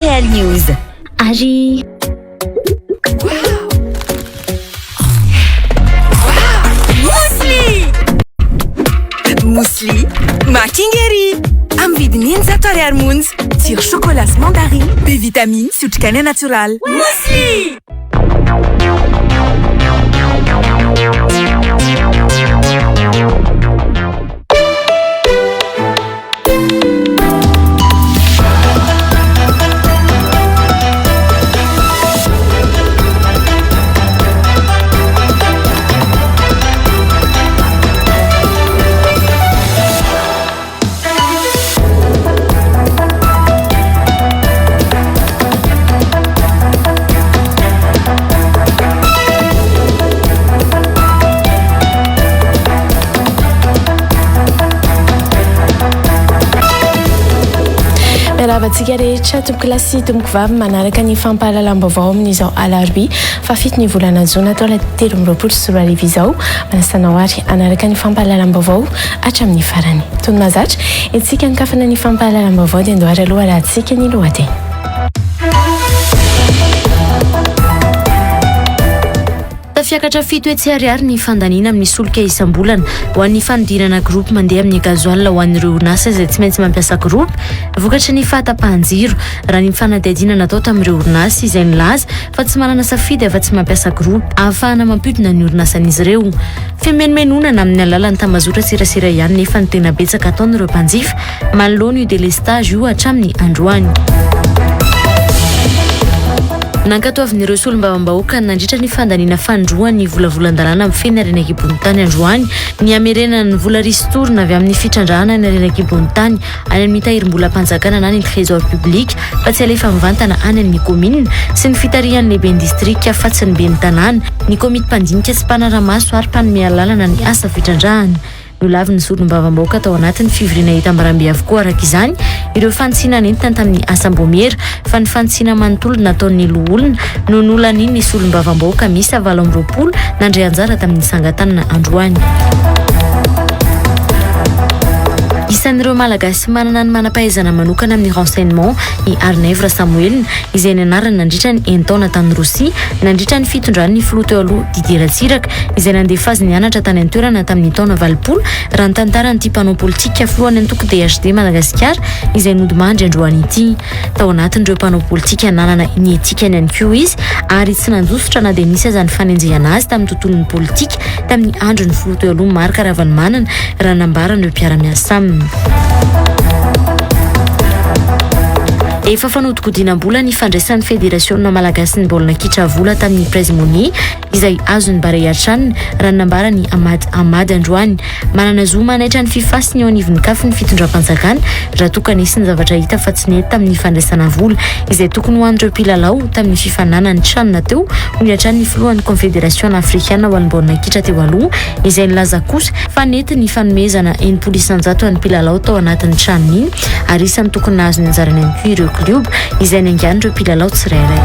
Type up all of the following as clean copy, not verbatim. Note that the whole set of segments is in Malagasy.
Real News. Agi. Muesli Makingeri am vidinin zatoare armunzi tir chocolat mandarin B vitamine sucicane natural Muesli Rahavantsika rehetra tompoko lasy tompoko vavy manaraka ny fampahalalam-baovao amin'izao alarobia fa 7 ny volana jona atao la 13 sy 14 izao manasanao ary anaraka ny fampahalalam-baovao hatramin'ny farany tony mazatra etsika nikafana ny fampahalalam-baovao dia andohary aloha rahantsika ny lohateny. Fiakatra fito etsy ariary ny fandaniana amin'ny solika isam-bolana ho an'ny fanidirana groupe mandeha amin'ny gazoil ho an'ireo orinasa izay tsy maintsy mampiasa groupe vokatra ny fahatapahan-jiro raha ny fanadihadiana natao tamin'ireo orinasa izay nilaza fa tsy manana safidy afa-tsy mampiasa groupe ahafahana mampidina ny orinasan'izy ireo femenomenonana amin'ny alalan'ny tambazotra serasera ihany nefa ny tena betsaka ataon'ireo mpanjifa manoloana io délestage io hatramin'ny androany. Nankatoavin'ireo solombavam-bahoaka nandritra ny fandaniana fandroany volavolan-dalàna amin'ny feny arena kibony tany androany ny amerena ny vola ristorina avy amin'ny fitrandrahana ny arena kibony tany any amin'ny tahirim-bolam-panjakana na ny trésor public fa tsy alefa mivantana any amin'ny commune sy ny fitarihan'ny lehibe ny distrika fa tsy ny be ny tanàna ny komity mpandinika sy mpanaramaso ary mpanome lalana ny asa fitrandrahana. Nolavy ny solombavam-bahoaka tao anatin'ny fivoriana hita Ambarambe avokoa araka izany ireo fantsiana nentina tamin'ny asam-bomera fa ny fantsiana manontolo nataon'ny loholona no nolaniny ny solombavam-bahoaka misy 7 nandray anjara tamin'ny sangatanana androany. Isan'ireo malagasy manana ny manam-pahaizana manokana amin'ny renseignement i Arnevra Samuel izay nianarana nandritra ny entaona tany Rosia nandritra ny fitondran'ny filoha teo aloha Didier Ratsiraka izay nandeha fazy nianatra tany an-toerana tamin'ny taona 20 raha ny tantaran'ity mpanao politika filohan'ny antoko DHD Madagasikara izay nodimandry androany ity. Tao anatin'ireo mpanao politika nanana ny etikany ihany koa izy ary tsy nanjosotra na dia nisy aza ny fanenjehana azy tamin'ny tontolon'ny politika tamin'ny andron'ny filoha teo aloha Marc Ravalomanana raha nambaran'ireo mpiara-miasa aminy. Efa fanodinkodinam-bola ny fandraisan'ny Fédération Malagasy ny baolina kitra vola tamin'ny Prezimoni izay azony Barehatranina raha nambarany Amady androany manana zo manaitra ny fifasiny eo anivon'ny kafy ny fitondram-panjakana raha tokana nisy ny zavatra hita fa tsy nety tamin'ny fandraisana vola izay tokony ho an'ireo mpilalao tamin'ny fifananany tranona teo ho niatran'ny filohan'ny Confédération Africaine ho an'ny baolina kitra teo aloha izay nilaza kosa fa nety ny fanomezana 900 an'ny mpilalao tao anatin'ny tranona iny ary isan'ny tokony nahazo ny anjarany ihany koa ireo klub izay nangian'ireo mpilalao tsirairay.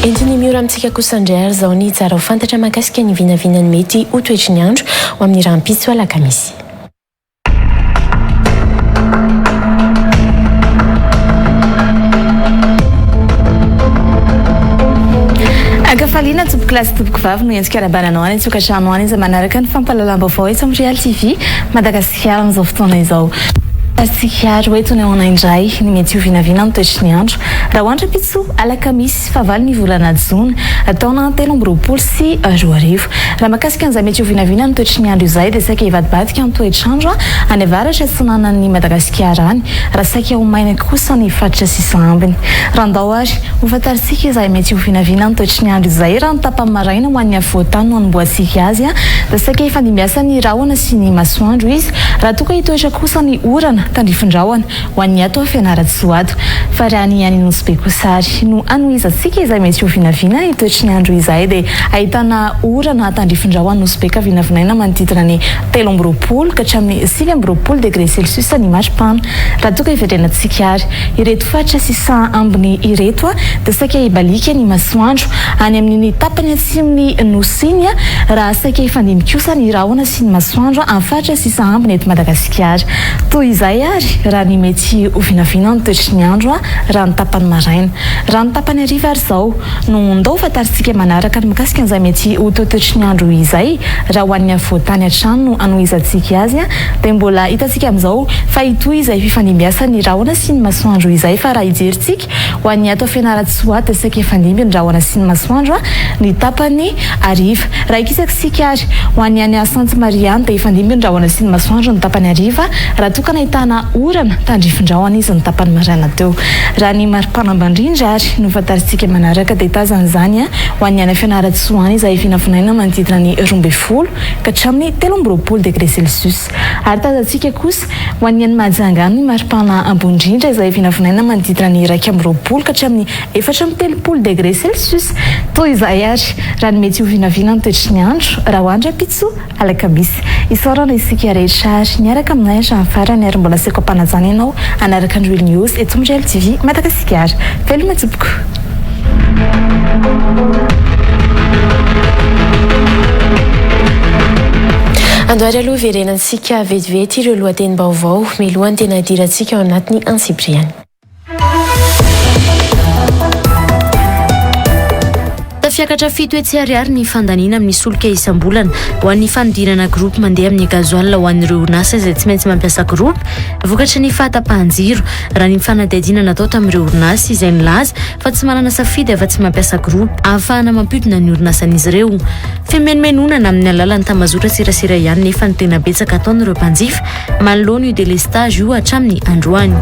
Entiny miora amintsika kosa indray ary zao ny tsara ho fantatra mahakasika ny vinavinany mety ho toetry ny andro ho amin'ny rahampitso alakamisy. Agafalina tompoko lasy tompoko vavy no entsika arabananao any tsokatrano any izy manaraka ny fampahalalam-baovao eto amin'ny Real TV Madagasikara amin'izao fotoana izao. Sikaro eto ny ona indray ny mety ho vinavina amin'ny toetry ny andro raha hoandra pitso alakamisy favaly ny volana jona ataona 13 sy 14 raha makasika an'izay mety ho vinavina amin'ny toetry ny andro izay dia saika hivadibadika amin'ny toetr'andro any avaratra sonanan'ny Madagasikara any raha saika ho maina kosa ny faritra sisa ambiny raha andao ary ho fantarisika izay mety ho vinavina amin'ny toetry ny andro izay raha ny tapa-maraina ho an'ny avoatany no anomboasika azy dia saika hifandimbiasa ny rahona sy ny masoandro izy raha toka hitoetra kosa ny orana tandrifindrahona ho an'ny ato fianaratsy fa raha ny any nosy be kosary no anoizatsika izay mety ho vinavina ny toetry ny andro izay dia ahitana orana tandrifindrahona nosy be ka vinavinaina manodidina ny 13 ka hatramin'ny 20 degré celsius ny maripana raha toka hivedrenatsika ary ireto faritra sisa ambiny ireto dia saika hibalika ny masoandro any amin'ny tapany atsimony nosiny raha saika hifandimby kosa ny rahona sy ny masoandro amin'ny faritra sisa ambiny eto Madagasikara toy izay izay ary raha ny mety ho vinavina ny toetry ny andro a raha ny tapany maraina raha ny tapany ariva ary zao no ndao fatarintsika manaraka ny mikasika an'izay mety ho toetry ny andro izay raha ho an'ny avoatany hatrano no anohizantsika azy a dia mbola hitantsika amin'izao fa itoy izay fifandimbiasa ny rahoana sy ny masoandro izay fa raha hijerintsika ho an'ny atao fianaratsy dia saika efandimby ny rahoana sy ny masoandro a ny tapany ariva raha ikisakisika ary ho an'ny any Sainte Marianne dia efandimby ny rahoana sy ny masoandro ny tapany ariva raha tokana ahitana orana tandrifindrahoana izy ny tapany maraina teo raha ny maripana-bandrindra ary no fatarintsika manaraka dia tazan'izany a ho an'ny any fianaratsy izay vinavinaina manodidina ny 12 ka hatramin'ny 13 degré celsius ary tazantsika kosa ho an'ny any Mahajanga ny maripana ambondrindra izay vinavinaina manodidina ny 12 ka hatramin'ny 13 degré celsius toy izay ary raha ny mety ho vinavina ny toetry ny andro raha ho andro apitso alakamisy isaorana isika rehetra ary niaraka aminay hatramin'ny farany ary mbola seko ampanajana ianao anaraka ny Real News eto amin'ny Real TV Madagasikara veloma tompoko. Andohary aloha verenantsika vetivety ireo lohatenim-baovao milohany tena idirantsika ao anatin'ny ansibriany. Tafiakatra fito etsy ariary ny fandaniana amin'ny solika isam-bolana ho an'ny fanodirana groupe mandeha amin'ny gazoal ho an'ireo orinasa izay tsy maintsy mampiasa groupe vokatry ny fahatapahan-jiro raha ny fanadihadiana natao tamin'ireo orinasa izay nilaza fa tsy manana safidy afa-tsy mampiasa groupe ahafahana mampidina ny orinasan'izy ireo femenomenonana amin'ny alalany tambazotra serasera ihany nefa ny tena betsaka ataon'ireo mpanjifa manoloana io délestage io hatramin'ny androany.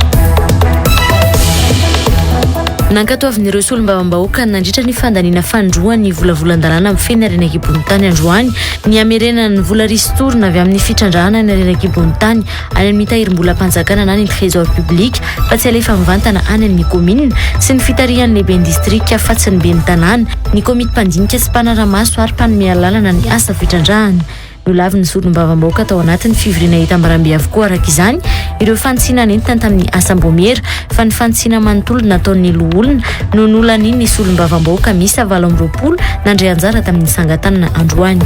Nankatoavin'ireo solombavam-bahoaka nandritra ny fandaniana fandroany volavolan-dalàna amin'ny feny arena kibonitany androany ny amerenana ny vola ristorina avy amin'ny fitrandrahana ny arena kibonitany any amin'ny tahirim-bolam-panjakana na ny trésor public fa tsy alefa mivantana any amin'ny commune sy ny fitarihan'ny lehibe distrika fa tsy ny ben'ny tanàna ny komity mpandinika sy mpanaramaso ary mpanome lalana ny asa fitrandrahana. Lavy ny solombavam-bahoaka tao anatin'ny fivoriana hita ambarambe avokoa araka izany ireo fantsiana nentina tamin'ny asam-bomera fa ny fantsiana manontolo nataon'ny loholona no nolaniny ny solombavam-bahoaka misy 20 nandray anjara tamin'ny sangatanana androany.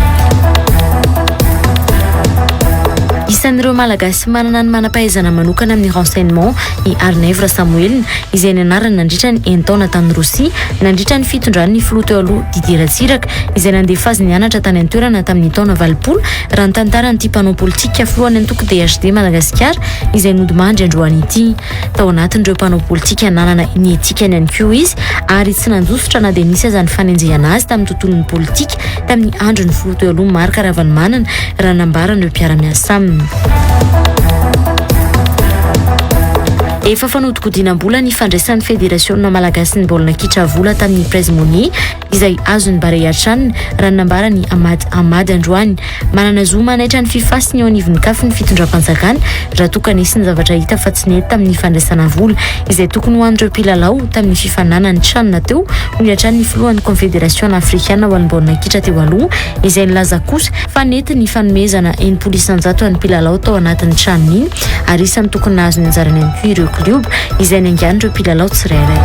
Isan'ireo malagasy manana ny manam-pahaizana manokana amin'ny renseignement i Arnevra Samuel izay nianarana nandritra ny entaona tany Rosia nandritra ny fitondran'ny filoha teo aloha Didier Ratsiraka izay nandeha fazy nianatra tany an-toerana tamin'ny taona 20 raha ny tantarany ity mpanao politika filohan'ny antoko DHD Madagasikara izay nodimandry androany ity. Tao anatin'ireo mpanao politika nanana ny etikany ihany koa izy ary tsy nanjosotra na dia nisy aza ny fanenjehana azy tamin'ny tontolon'ny politika tamin'ny andron'ny filoha teo aloha Marc Ravalomanana raha nambaran'ireo mpiara-miasa aminy. Efa fanodikodinam-bola ny fandraisan'ny Fédération Malagasy ny baolina kitra vola tamin'ny Presmoni izay azony bare hatrany raha nambarany Amady androany manana zo manaitra ny fifasiny eo anivon'ny kafy ny fitondram-panjakana raha tokana nisy ny zavatra hita fa tsy nety tamin'ny fandraisana vola izay tokony ho an'ireo mpilalao tamin'ny fifananany tranona teo ho niatran'ny filohan'ny Confédération Africaine ho an'ny baolina kitra teo aloha izay nilaza kosa fa nety ny fanomezana 100% an'ny mpilalao tao anatin'ny tranona iny ary isany tokony nahazo ny anjarany ihany koa ireo klub izay niangan'ireo mpilalao tsirairay.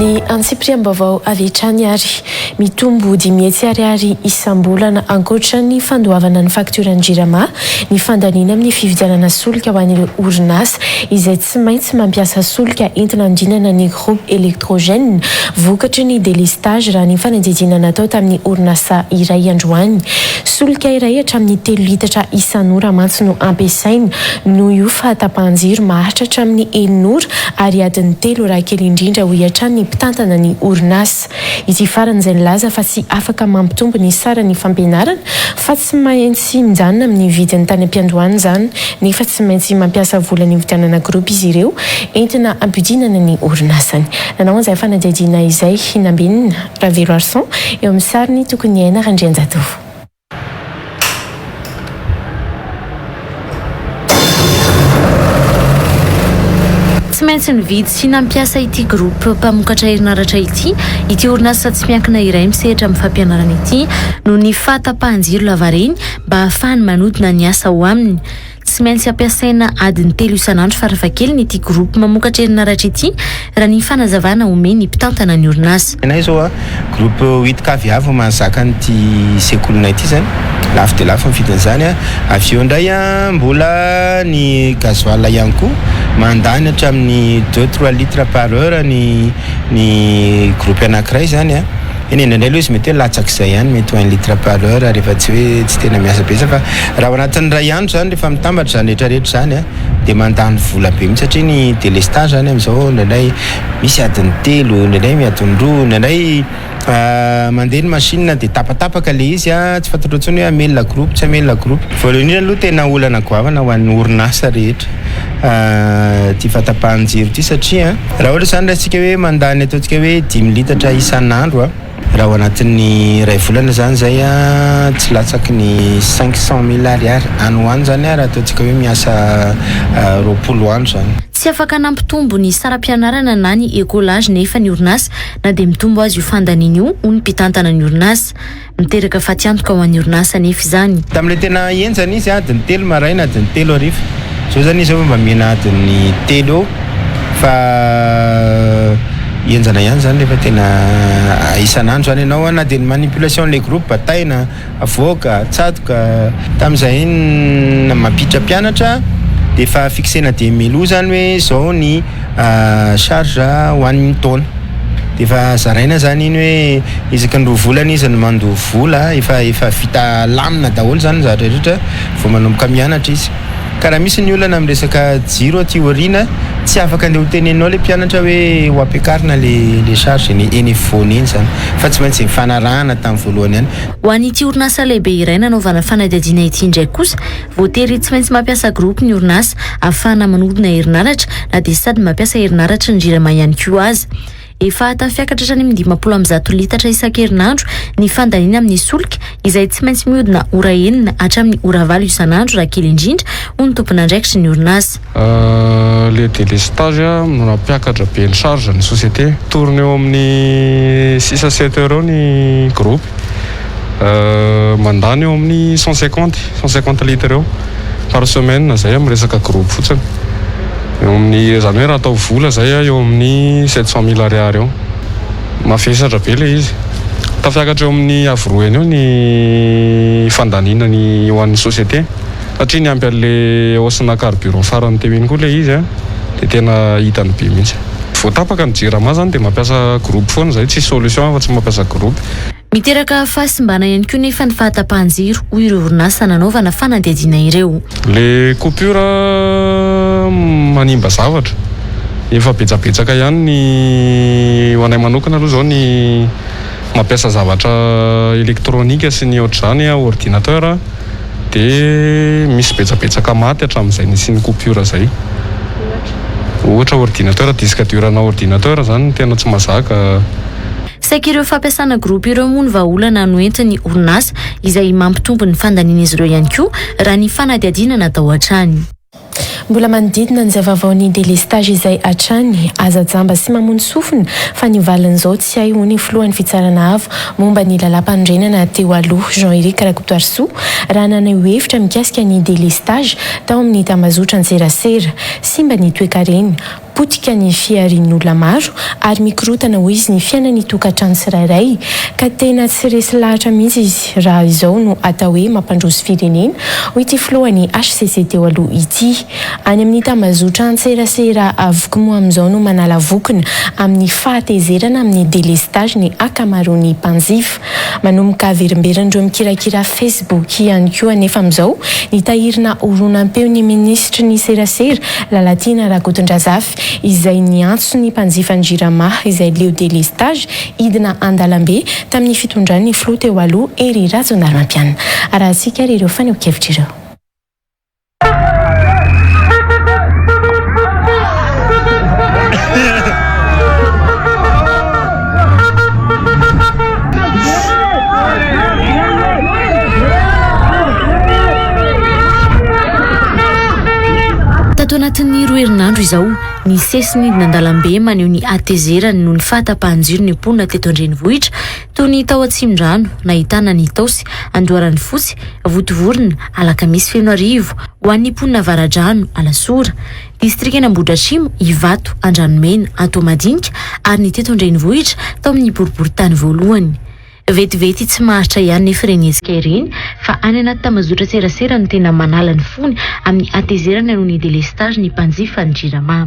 Ny antsipriam-baovao avy hatrany ary mitombo 10 ariary isam-bolana ankoatra ny fandoavana ny fakturan'ny jirama ny fandaniana amin'ny fividianana solika ho an'ireo orinasa izay tsy maintsy mampiasa solika entina andinana ny groupe électrogène vokatry ny délestage raha ny fanadidina natao tamin'ny orinasa iray androany. Solika iray hatramin'ny 3 litatra isan'ora mantsy no ampiasaina no io fahatapahan-jiro maharitra hatramin'ny 100 ary adiny 3 raha kely indrindra ho hiatrany mpitantana ny orinasa. Ity faran'izay nilaza fa tsy afaka mampitombo ny sara ny fampianarana fa tsy maintsy mijanona amin'ny vidin'ny tany am-piandohana izany nefa tsy maintsy mampiasa vola ny vidianana groupe izy ireo entina ampidinana ny orinasany. Nanao an'izay fanadihadiana izay hinambenina Ravelo Arson eo amin'ny sariny tokony haina Randrianjatovo. Tsy maintsy nividy sy nampiasa ity groupe mpamokatra herinaratra ity orinasa tsy miankina iray misehatra amin'ny fampianarana ity no ny fahatapahan-jiro lavareny mba ahafahany manodina ny asa ho aminy. tsy maintsy ampiasaina adiny 3 isanandro farafahakeliny ity groupe mamokatra herinaratra ity raha ny fanazavana omeny mpitantana ny orinasa. Nay zao groupe 8K viavo mahazaka nyty sekolina ity zany lafo de lafo ny vidin'izany avy eo indray mbola ny gasoil ihany koa mandany hatramin'ny 2-3 litres par heure ny groupe anankiray zany eny indray aloha izy mety hoe latsak'izay ihany mety 1 litre par heure rehefa tsy hoe tsy tena miasa be fa raha ao anatin'ny ray andro zany rehefa mitambatra zany rehetrarehetra zany dia mandany vola be mihitsy satria ny délestage zany amin'izao indraindray misy adiny 3 indraindray adiny 2 indraindray mandeha ny machine dia tapatapaka le izy tsy fantatro intsony hoe amelona groupe tsy amelona groupe voalohany indrindra aloha tena olana goavana ho an'ny orinasa rehetra ty fatapahan-jiro ty satria raha ohatra zany raha tsika hoe mandany ataontsika hoe 10 litatra isan'andro raha ao anatin'ny ray volana zany zay tsy latsaky ny 500,000 ariary any hoany zany raha ataontsika hoe miasa 20 andro zany. Tsy afaka nampitombo ny saram-pianarana na ny écolage nefa ny orinasa na dia mitombo azy io fandaniny io ho ny mpitantana ny orinasa miteraka fatiantoka ho an'ny orinasa nefa izany. Tam'le tena enjana izy adiny 3 maraina adiny 3 hariva zao zany izy mba mena adiny 3 eo fa enjana ihany zany rehefa tena isan'andro zany ianao na dia ny manipulation le groupe bataina avoaka tsatoka tamin'izay mampiditra mpianatra dia efa fixena dia milo zany hoe zao ny charge ho an'ny taona dia efa zaraina zany iny hoe isaky ny 2 volana izy ny mandoa vola efa vita lamina daholo zany zavatra rehetra vao manomboka mianatra izy ka raha misy ny olana amin'ny resaka jiro aty aoriana tsy afaka andeha ho teneninao le mpianatra hoe ho ampiakarina le charge eny voany eny zany fa tsy maintsy mifanarahana tamin'ny voalohany ihany. Ho an'ity orinasa lehibe iray nanaovana fanadihadiana ity ndraiky kosa voatery tsy maintsy mampiasa groupe ny orinasa ahafahana manodina herinaratra na dia sady mampiasa herinaratra indrirama ihany koa azy. Efa tafiakatra hatrany 20 litatra isan-kerinandro ny fandaniana amin'ny solika izay tsy maintsy mihodina ora 9 hatramin'ny ora 9 isan'andro raha kely indrindra ho ny tompon'andraikitry ny orinasa. Le délestage nampiakatra be ny charge ny société tourne eo amin'ny 6-7 euro ny groupe mandany eo amin'ny 150 litres eo par semaine zay amin'ny resaka groupe fotsiny. Eo amin'ny zany hoe raha atao vola zay eo amin'ny 700,000 ariary eo mafesatra be le izy tafiakatra eo amin'ny avroeny eo ny fandaniana ny ho an'ny société satria ny ampy an'le osina carburant farany teo iny koa le izy dia tena hitany be mihitsy vao tapaka ny jirama zany dia mampiasa groupe foana zay tsy solution fa tsy mampiasa groupe. Miteraka fahasimbana ihany koa nefa ny fahatapahan-jiro ho ireo orinasa nanaovana fanadihadiana ireo. Le coupure manimba zavatra efa betsabetsaka ihany ny ho anay manokana aloha zao ny mampiasa zavatra elektronika sy ny ohatr'izany ordinateur dia misy betsabetsaka maty hatramin'izay nisy ny coupure zay ohatra ordinateur disque dur na ordinateur zany tena tsy mazaka. Saika ireo fampiasana groupe ireo moa ny vahaolana noentiny orinasa izay mampitombo ny fandaniana izy ireo ihany koa raha ny fanadihadiana natao hatrany. Mbola manodidina ny zavaovao-ny délestage izay hatrany aza-jamba sy mamono sofina fa ny valin'izao tsy hay ho ny filohan'ny fitsarana avo momba ny lalam-pandrenana teo aloha Jean-Éric Rakotoarsoa raha nanao hevitra mikasika ny délestage tao amin'ny tambazotra an-tserasera sy mba ny toe-karena potika ny fiarian'olona maro ary mikorotana ho izy ny fiainany tokantrano tsirairay ka tena tsy resy lahatra mihitsy izy raha izao no atao hoe mampandroso firenena ho ity filohany HCC teo aloha ity. Any amin'ny tambazotra an-tserasera avoka moa amin'izao no manala vokona amin'ny fahatezerana amin'ny délestage ny akamaroan'ny mpanjifa manomboka averimberindreo mikirakira Facebook ihany koa nefa amin'izao nitahirina horonan-peo ny ministra ny serasera Lalatina Rakotondrazafy izay niantso ny mpanjifa Jirama izay leo délestage idina Andalambe tamin'ny fitondran'ny filoha teo aloha Ery Rajaonarimampianina. Arahantsika ireo faneho-kevitra ireo. anatin'ny 2 herinandro izao ny sesiny nandalambe maneho ny atezerany noho ny fahatapahanjiro ny mponina teto andrenivohitra toy ny tao atsimndrano nahitana ny taosy andoharany fotsy votovorona alakamisy feno arivo ho an'ny mponina varadrano alasora distrikena Ambohidratrimo Ivato Andranomena Atomadinika ary ny teto andrenivohitra tao amin'ny boriboritany voalohany vetivety tsy maharitra ihany nefa renezika ireny fa any anaty tamazotra serasera no tena manala ny fony amin'ny atezerana noho ny délestage ny mpanjifa ny JIRAMA.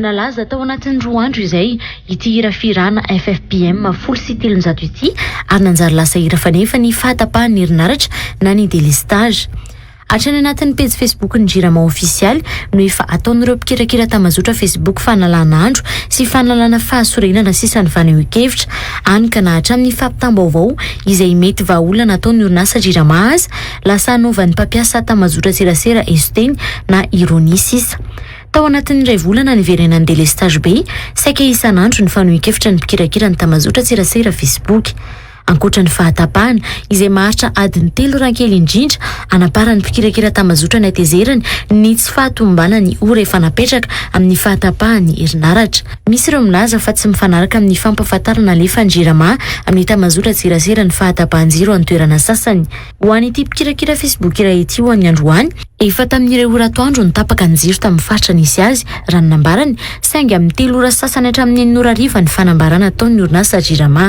Nalaza tao anatin'ny 2 andro izay ity hira firana FFPM 107 ity ary nanjary lasa hira fanefa ny fahatapahany herinaratra na ny délestage. Hatrany anatin'ny page Facebook ny JIRAMA official no efa ataon'ireo mpikirakira tamazotra Facebook fanalana andro sy fanalana fahasorenana sisa ny vanehoan-kevitra any ka na hatramin'ny fampitam-baovao izay mety vahaolana ataon'ny orinasa JIRAMA azy lasa hanaovan'ny mpampiasa tamazotra serasera esteny na ironia sisa. Tao anatin'ny 2 volana niverenan'ny délestage be saika isan'andro ny fanohan-kevitra ny mpikirakira ny tamazotra serasera Facebook. Ankoatra ny fahatapahana izay maharitra adiny 3 rankely indrindra anaparan'ny mpikirakira tamazotra ny atezerany ny tsy fahatombana ny ora efa napetraka amin'ny fahatapahany herinaratra. Misy ireo milaza fa tsy mifanaraka amin'ny fampafatarana alefa ny JIRAMA amin'ny tamazotra serasera ny fahatapahan-jiro amin'ny toerana sasany. Ho an'ity mpikirakira Facebook iray ity ho an'ny androany efa tamin'ireo ora atoandro ny tapaka ny jiro tamin'ny faritra nisy azy raha ny nambarany saingy amin'ny 3 ora sasany hatramin'ny 9 ariva ny fanambarana ataon'ny orinasa JIRAMA.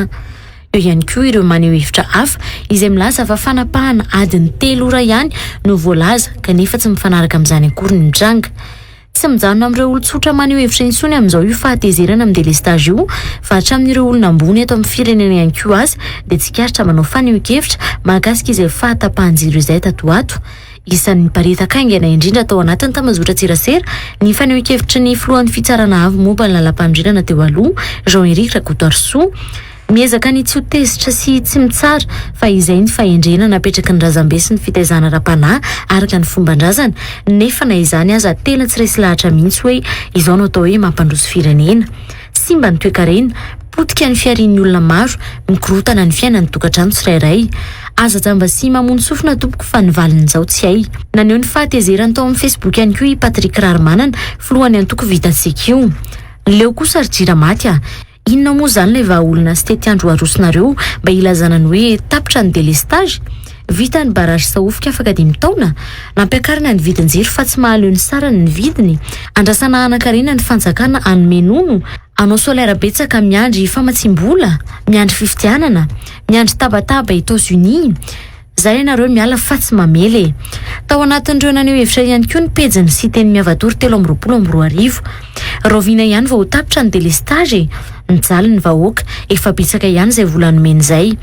Eo ihany koa ireo maneho hevitra hafa izay milaza fa fanapahana adiny 3 ora ihany no voalaza kanefa tsy mifanaraka amin'izany akory ny mitranga. Tsy mijanona amin'ireo olon-tsotra maneho hevitra intsony amin'izao io fahatezerana amin'ny délestage io fa hatramin'ireo olona ambony eto amin'ny firenena ihany koa azy dia tsikaritra manao faneho-kevitra mahakasika izay fahatapahan-jiro izay tatoato. Isan'ny paritaka aingana indrindra tao anatin'ny tamazotra serasera ny faneho-kevitra ny filohan'ny fitsarana avy momba ny lalam-pandrirana teo aloha Jean-Éric Rakotoarsoa miezaka ny tsy ho tezitra sy tsy mitsara fa izay ny fahendrena napetraka ny razambe sy ny fitaizana ra-panahy araka ny fomban-drazana nefa na izany aza tena tsy resy lahatra mihitsy hoe izao no atao hoe mampandroso firenena. Simba ny toe-karena potika ny fiarian'ny olona maro mikorotana ny fiainany tokantrano tsirairay. Aza jamba sy mamono sofina tompoko fa nivaliny izao tsy hay. Naneho ny fahatezerany tao amin'ny Facebook ihany koa i Patrick Rarmanana filohany antoko vitatsika io. Leo kosa ry JIRAMA inona moa zany ilay vahaolana sy tety andro arosonareo mba ilazana ny hoe tapitra ny délestage? Vita ny barage saofika afaka 10 taona nampiakarina ny vidin-jiro fa tsy mahaleo ny sarany ny vidiny. Andrasana anakarena ny fanjakana anomenono anao solaire betsaka miandry famatsim-bola miandry fifidianana miandry tabataba États-Unis. Zay ianareo miala fa tsy mamely. Tao anatin'ireo naneho hevitra ihany koa ny pejiny sy teny miavatory 3-24 Rovina ihany vao tapitra ny délestage nijaly ny vahoaka efa bitsaka ihany izay vola nomeny izay.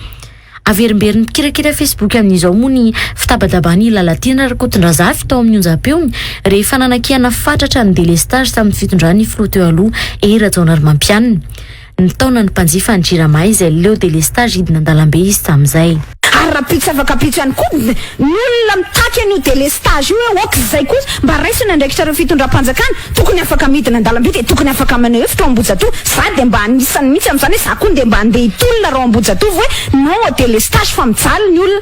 Averimberiny mpikirakira Facebook amin'izao moa ny fitabadabany Lalatiana Rakotondrazafy tao amin'ny onjam-peony rehefa nanakihana fatratra ny délestage tamin'ny fitondrany filoha teo aloha Era Jaonarmampianina. Ny taona ny mpanjifa ny JIRAMA izay leo délestage hidina an-dalambe izy tamin'izay. Arapitsavakapitsany koa ny olona mitaky an'io délestage io hoe oka zay kosa mba raisina ndraikitrareo fitondram-panjakana tokony afaka midina an-dalambe dia tokony afaka maneho hevitra ao Ambojatovo. Za dia mba anisany mihitsy amin'izany hoe za koa dia mba andeha hitolona raha ao Ambojatovo hoe no délestage fa mijaly ny olona.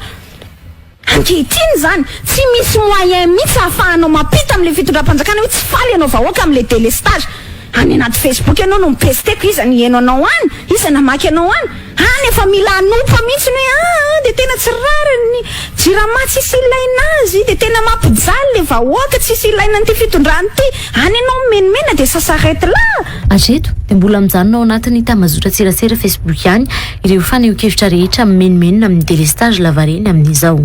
Ankehitriny zany tsy misy moyen mihitsy ahafahanao mampita amin'ilay fitondram-panjakana hoe tsy faly ianao vahoaka amin'ilay délestage. Any anaty Facebook ianao no mipesteko iza ny heno anao any iza namaky anao any efa mila anopa mihitsy hoe dia tena tsy rara ny JIRAMA tsisy ilaina azy dia tena mampijaly le vahoaka tsisy ilaina n'ity fitondrany ty any ianao menimena dia sasarety la. Hatreto dia mbola mijanona ao anatin'ny tamazotra serasera Facebook ihany ireo faneho-kevitra rehetra menimenina amin'ny délestage lavareny amin'izao.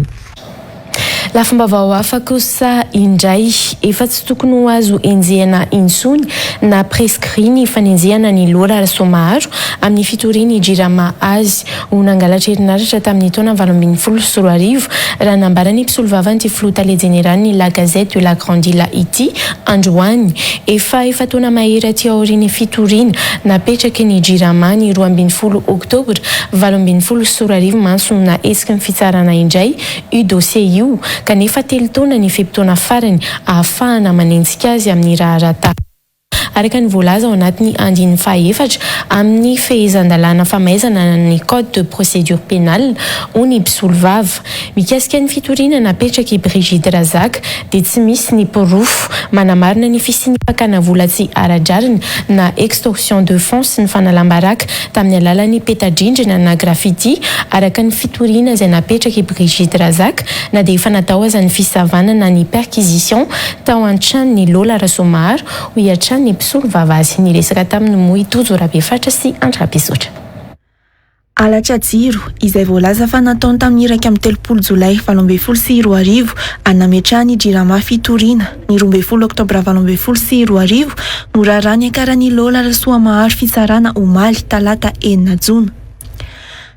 Lafim-baovao hafa kosa indray efa tsy tokony ho azo enjehana intsony na prescrit ny fanenjehana ny lola Rasomaharo amin'ny fitoriany Jirama azy ho nangalatra herinaratra tamin'ny taona 2024 raha nambarany mpisolo vava ny filoha tale jeneral ny La Gazette de la Grande Île ity androany efa taona mahery aty aoriany fitoriana napetraky ny Jirama ny 12 oktobra 2024 mansona esiky ny fitsarana indray io dossier io kanefa telo taona ny fepitaona farany ahafahana manenjika azy amin'ny raharata araka ny voalaza ao anatin'ny andin'ny fahaefatra amin'ny fehezan-dalàna famaizana ny code de procédure pénale ny mpisolo vava mikasika ny fitoriana napetraky Brigitte Razak dia tsy misy ny porofo manamarina ny fisiany fakana vola tsy ara-drariny na extorsion de fonds sy ny fanalambaraka tamin'ny alalan'ny petadrindrina na graffiti araka ny fitoriana izay napetraky Brigitte Razak na dia efa natao aza ny fisavanana ny perquisition tao an-trano ny Lola Rasomaharo ho hiatrany ny mpisolo vava azy ny resaka tamin'ny moy Tojo Rabefatra sy Andrabisotra. Alatra jiro izay voalaza fa nataony tamin'ny iraika amin'ny 3 Jolay 2024 anametrahany Jirama fitoriana ny 12 Oktobra 2024 no rarany akarany Lola Rasomaharo fitsarana omaly talata 4 Jona.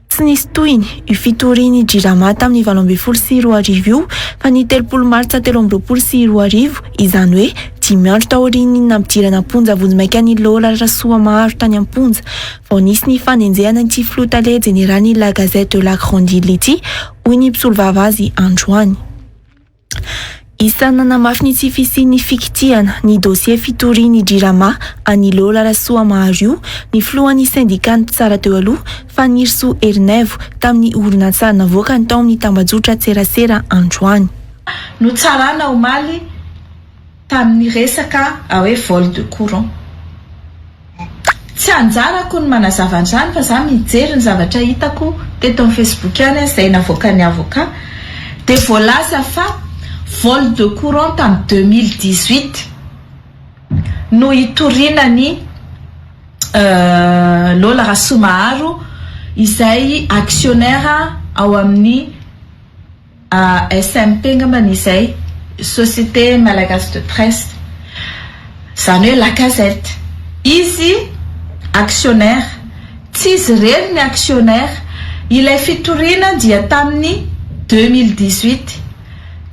Tsy nisy toiny io fitoriany Jirama tamin'ny 2024 io fa ny 30 Martsa 2024 izany hoe 5 andro taoriany nampidirana ponja vonjimaika ny Lola Rasomaharo tany am-ponja vao nisy ny fanenjehana ny filoha tale jeneral ny La Gazette de la Grande Île ity hoy ny mpisolo vava azy androany. Isana namafy ny tsy fisiany fikitiana ny dossier fitoriany Jirama any Lola Rasomaharo io ny filohan'ny syndicat tsara teo aloha fa Nirso Ernevo tamin'ny orinasa navoaka ny tao amin'ny tambajotra tserasera androany. No tsarana omaly tamin'ny resaka hoe vol de courant. Tsy anjarako ny manazava an'izany fa za mijery ny zavatra hitako teto amin'ny Facebook any izay navoaka ny avocat dia voalaza fa vol de courant tamin'ny 2018 no hitorinany Lola Rasomaharo izay actionnaire ao amin'ny SMP ngambany izay Société Malagasy de Presse izany hoe La Gazette izy actionnaire tsy izy rery ny actionnaire ilay fitoriana dia tamin'ny 2018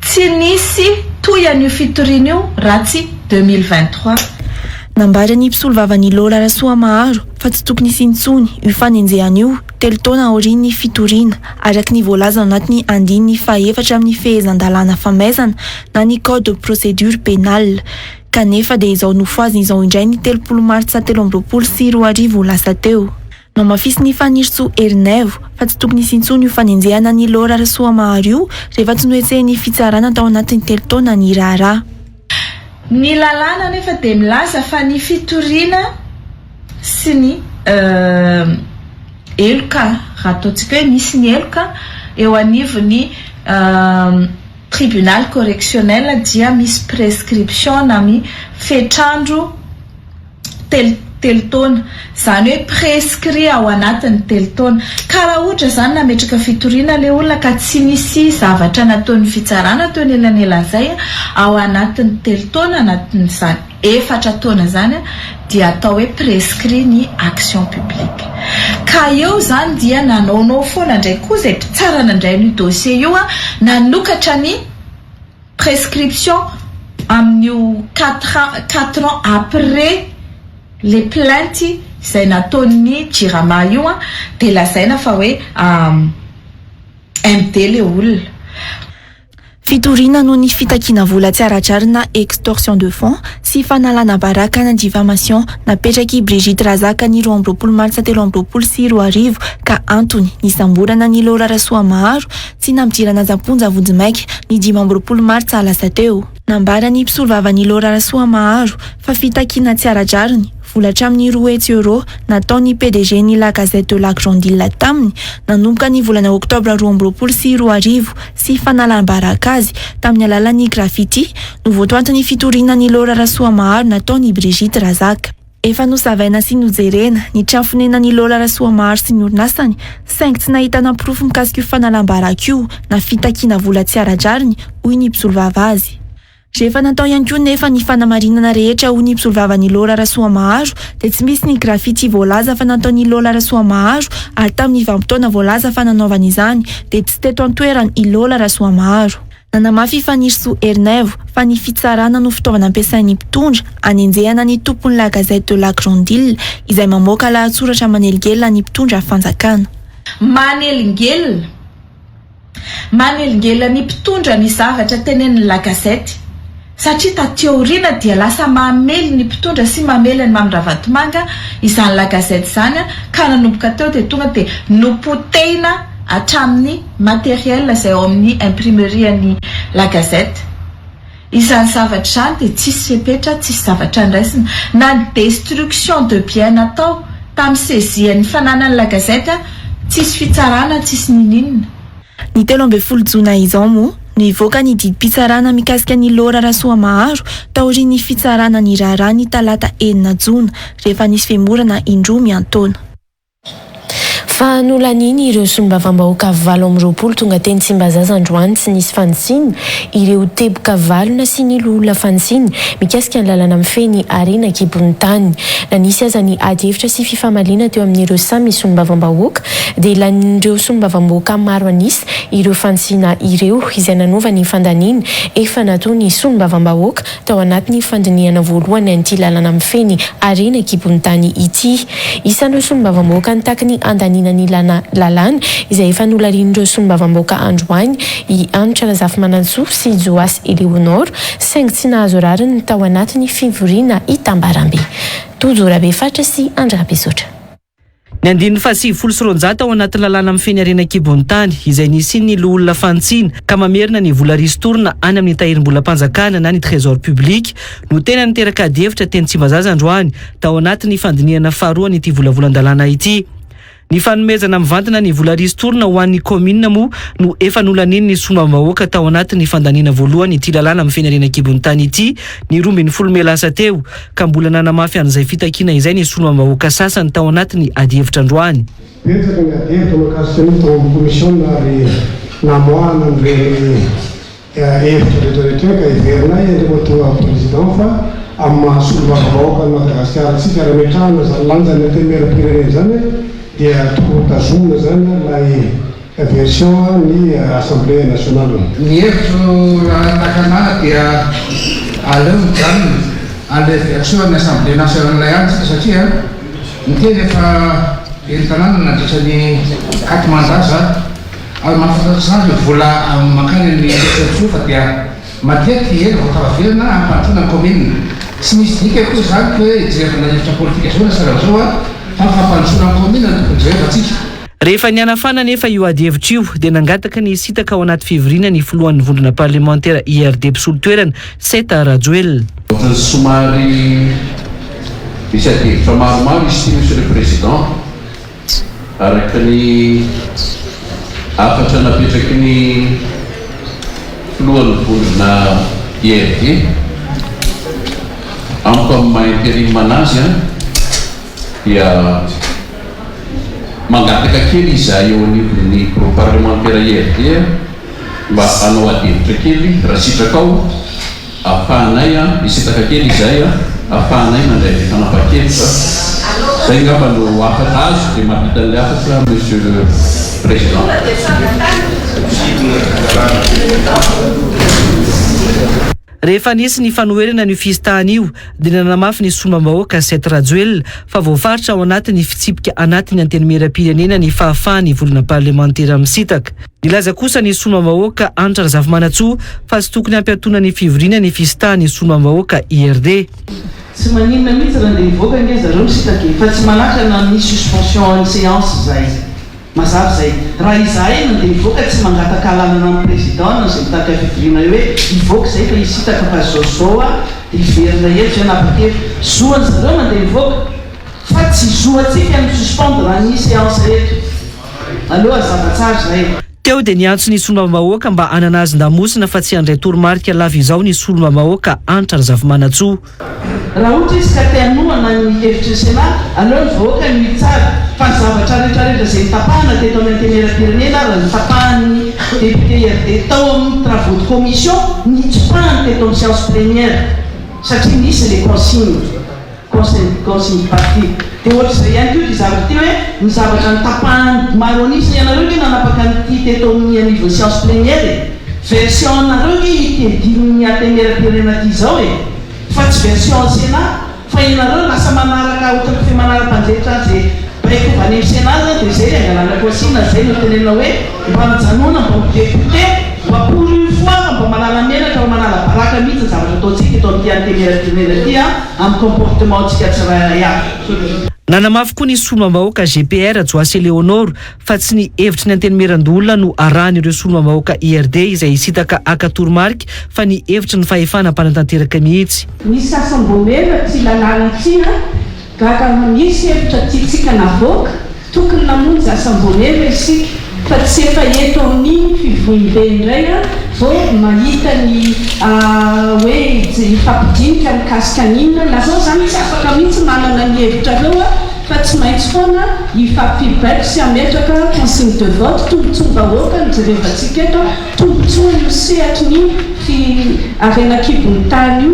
tsy nisy toy an'io fitoriana io raha tsy 2023. Nambarany mpisolo vava ny Lola Rasomaharo fa tsy tokony sintsony io fanenjehana io telo taona aorian'ny fitoriana araka ny voalaza ao anatin'ny andin'ny fahaefatra amin'ny fehezan-dalàna famaizana na ny code de procédure pénale kanefa dia izao nofoaziny izao indray ny 30 Martsa 2024 lasa teo. No mafisy ny Nirso Ernevo fa tsy tokony sintsony io fanenjehana ny Lola Rasomaharo io rehefa tsy noetsehany fitsarana tao anatin'ny telo taona ny raharaha. Ny lalàna nefa dia milaza fa ny fitoriana sy ny eloka raha ataontsika hoe misy ny eloka eo anivon'ny tribunal correctionnel dia misy prescription na mi fetrandro telo taona izany hoe prescrit ao anatin'ny telo taona ka raha ohatra izany nametraka fitoriana ilay olona ka tsy misy zavatra nataon'ny fitsarana toy ny elanelana izay ao anatin'ny telo taona anatin'izany 4 taona zany dia atao hoe prescrit ny action publique ka eo zany dia nanaonao foana indray koa izay mpitsarana indray ny dossier io nanokatra ny prescription amin'io 4 ans après les plaintes izay nataon'ny Jirama io dia lazaina fa hoe MD le olona. Fitoriana noho ny fitakiana vola tsy ara-drarina extorsion de fonds sy fanalana baraka na diffamation napetraky Brigitte Razak ny 20 Martsa 2024 ka antony nisamborana ny Lola Rasomaharo sy nampidirana zamponja vonjimaika ny 15 Martsa lasa teo. Nambarany mpisolo vava ny Lola Rasomaharo fa fitakiana tsy ara-drariny volatra amin'ny €2 nataony PDG ny La Gazette de la Grande Île taminy nanomboka ny volana Oktobra 2024 sy fanalam-baraka azy tamin'ny alalan'ny graffiti no votoantany fitoriana ny Lola Rasomaharo nataony Brigitte Razak. efa nosavaina sy nojerena ny trano fonenan'ny Lola Rasoamaharo sy ny orinasany saingy tsy nahitana porofo mikasika io fanalambarako io na fitakiana vola tsy ara-drariny hoy ny mpisolvava azy. Rehefa natao ihany koa nefa ny fanamarinana rehetra hoy ny mpisolvavan'ny Lola Rasoamaharo dia tsy misy ny grafity voalaza fa nataon'ny Lola Rasoamaharo ary tamin'ny vanim-potoana voalaza fa nanaovana izany dia tsy teto an-toerany i Lola Rasoamaharo. Nanamafy Fanirso Ernevo fa ny fitsarana no fitaovana ampiasain'ny mpitondra anenjehana ny tompon'ny La Gazette de la Grande Île izay mamoaka lahatsoratra manelingelina ny mpitondra fanjakana. Manelingelina ny mpitondra ny zavatra tenen'ny La Gazette satria taty aoriana dia lasa mamely ny mpitondra sy mamely ny Mamindra-Vatomanga izany La Gazette izany ka nanomboka teo dia tonga dia nopotehina hatramin'ny matériel izay ao amin'ny imprimerie-ny La Gazette. Izany zavatra izany dia tsisy fepetra, tsisy zavatra andraisina na ny destruction de bien natao tamin'ny sezian'ny fananan'ny La Gazette tsisy fitsarana, tsisy ninina. Ny 13 Jona izao moa nivoaka ny didim-pitsarana mikasika ny Lola Rasoamaharo taorian'ny fitsarana ny raharaha ny talata 9 Jona rehefa nisy femorana indroa miantaona. Fa nolaniny ireo solombavam-bahoaka 7 tonga teny Tsimbazaza androany tsy nisy fanitsiny ireo teboka valona sy ny olona fanitsiny mikasika ny lalana mifeny arena kibon'ny tany. Nanisy aza ny ady hevitra sy fifamalina teo amin'ireo samy solombavam-bahoaka dia ilanin'ireo solombavam-bahoaka maro anisy ireo fanitsina ireo izay nanova ny fandaniana efa natao ny solombavam-bahoaka tao anatin'ny fandiniana voalohany an'ity lalana mifeny arena kibon'ny tany ity. Isan'ireo solombavam-bahoaka nitaky ny andaniana ny lalana izay efa nolarin'ireo solombavam-bahoaka androany i Anitra Razafy-Manantsoa sy Joasy Eleonora saingy tsy nahazo rariny tao anatin'ny fivoriana Itambarambe. Tojorabe fatra sy Andrabesotra. Ny andininy fa 7 ao anaty lalana mifeny arena kibon'ny tany izay nisy olona fantsina ka mamerina ny vola ristorina any amin'ny tahirim-bolam-panjakana na ny trésor public no tena niteraka ady hevitra teny Tsimbazaza androany tao anatin'ny fandiniana faharoa n'ity volavolan-dalàna ity. Ny fanomezana mivantana ny vola ristorina ho an'ny commune moa no efa nolaniny ny solombavam-bahoaka tao anatin'ny fandaniana voalohany ity lalàna mifeny arena kibon'ny tany ity ny 12 lasa teo ka mbola nanamafy an'izay fitakiana izay ny solombavam-bahoaka sasany tao anatin'ny ady hevitra androany. Betsaka ny ady hevitra makasika ny tao commission ary namoahana amin'ireny hevitra rehetrarehetra ka iverina endrika tonga président fa amin'ny mahasolombavam-bahoaka ny Madagasikara tsika raha metrahana zany lanjany antemera-pirenena zany dia tokony tazomina zany ilay version ny Assemblée nationale. Ny hevitro nakana dia aleo zany ale version ny Assemblée nationale ihany tsika satria ny teny efa entanana nandritra ny 4 mandat zany ary mahafantatry zany vola makany ny tsofa dia matetiky eny voatavavelona ampantona ny commune tsy misy dika koa zany hoe jerena hevitra politika zao na sara zao rehefa nianafana nefa io ady hevitra io dia nangataka ny sitaka ao anaty fivoriana ny filohan'ny vondrona parlementaire IRD mpisolo toerana Seta Rajoel. Somary misy ady hevitra maromaro izy ty monsieur le président araka ny afatra napetraky ny filohan'ny vondrona IRD amiko amin'ny maha-intérim anazy dia mangataka kely izay eo anivon'ny groupe parlementaire IRD mba hanao ady hevitra kely raha sitraka ao ahafahanay isitaka kely izay ahafahanay mandray fanapa-kely fa zay ngamba no afatra azo dia mampita an'ilay afatra monsieur le président. Rehefa nisy ny fanoherana ny fizitahana io dia nanamafy ny solombavam-bahoaka Seta Rajoel fa voafaritra ao anatin'ny fitsipika anatiny antenimieram-pirenena ny fahafahany volana parlementaire misitaka. Nilaza kosa ny solombavam-bahoaka Anitra Razafy-Manantsoa fa tsy tokony hampiantona ny fivoriana ny fizitahany solombavam-bahoaka IRD. Tsy maninona mihitsy raha ndeha hivoaka nge zareo misitaka fa tsy manakana ny suspension ny séance zay. Mazava zay raha izahay nandeha hivoaka tsy mangataka alalana amin'ny président na zay mitaka fivoriana io hoe hivoaka zay fa hisitaka fa zozoa hiverina eto zay napakely zoany zareo mandeha hivoaka fa tsy zoantsika ny suspendre raha ny séance eto aloha zava-tsara zay. Teo dia niantso ny solombavam-bahoaka mba hanana azy ndamosina fa tsy handray toromarika lava izao ny solombavam-bahoaka Anitra Razafy-Manantsoa. raha ohatra izy ka tianoana ny hevitra ny Sénat aleo mivoaka ny tsara fa ny zavatra rehetrarehetra izay nitapahana teto amin'ny antenera-pirenena raha nitapahan'ny député RD tao amin'ny travaux de commission nitsopahany teto amin'ny séance plénière satria nisy les consignes parti dia ohatra izay ihany koa dia zavatra ty hoe ny zavatra nitapahany maro anisy ianareo hoe nanapaka nyty teto amin'ny anivon'ny séance plénière version anareo hoe itedirin'ny antenera-pirenena ty zao fa tsy version Sénat fa ianareo lasa manaraka ohatran'ny fe manara-panjaitra zay baiko vanemy Sénat zany dia zay angalana consigne zay no tenena hoe mba mijanona mba midéputé mba pour une fois mba manala menatra mba manala baraka mihitsy zavatra ataontsika eto amin'ity antenera-pirenena ty amin'ny comportement tsika tsy raha iahy. Nanamafy koa ny solombahoaka GPR Joasy Leonoro fa tsy ny hevitry ny antenimiran-dolona no arahany ireo solombahoaka IRD izay hisitaka akatoromarika fa ny hevitry ny fahefana mpanatanteraka mihitsy. Misy sasam-bomena ty lalàna ty gaga misy hevitra tiatsika navoaka tokony namonjy asam-bomena isika fa tsy efa eto amin'ny fivohim-be indray vao mahita ny hoe ifampidinika mikasika an'inona na zao zany tsy afaka mihitsy manana ny hevitra reo fa tsy maintsy foana ifampibaiko sy ametraka consigne de vote tombontsom-bahoaka nijerevantsika eto tombontsoa io sehatry ny arenakibon'ny tany io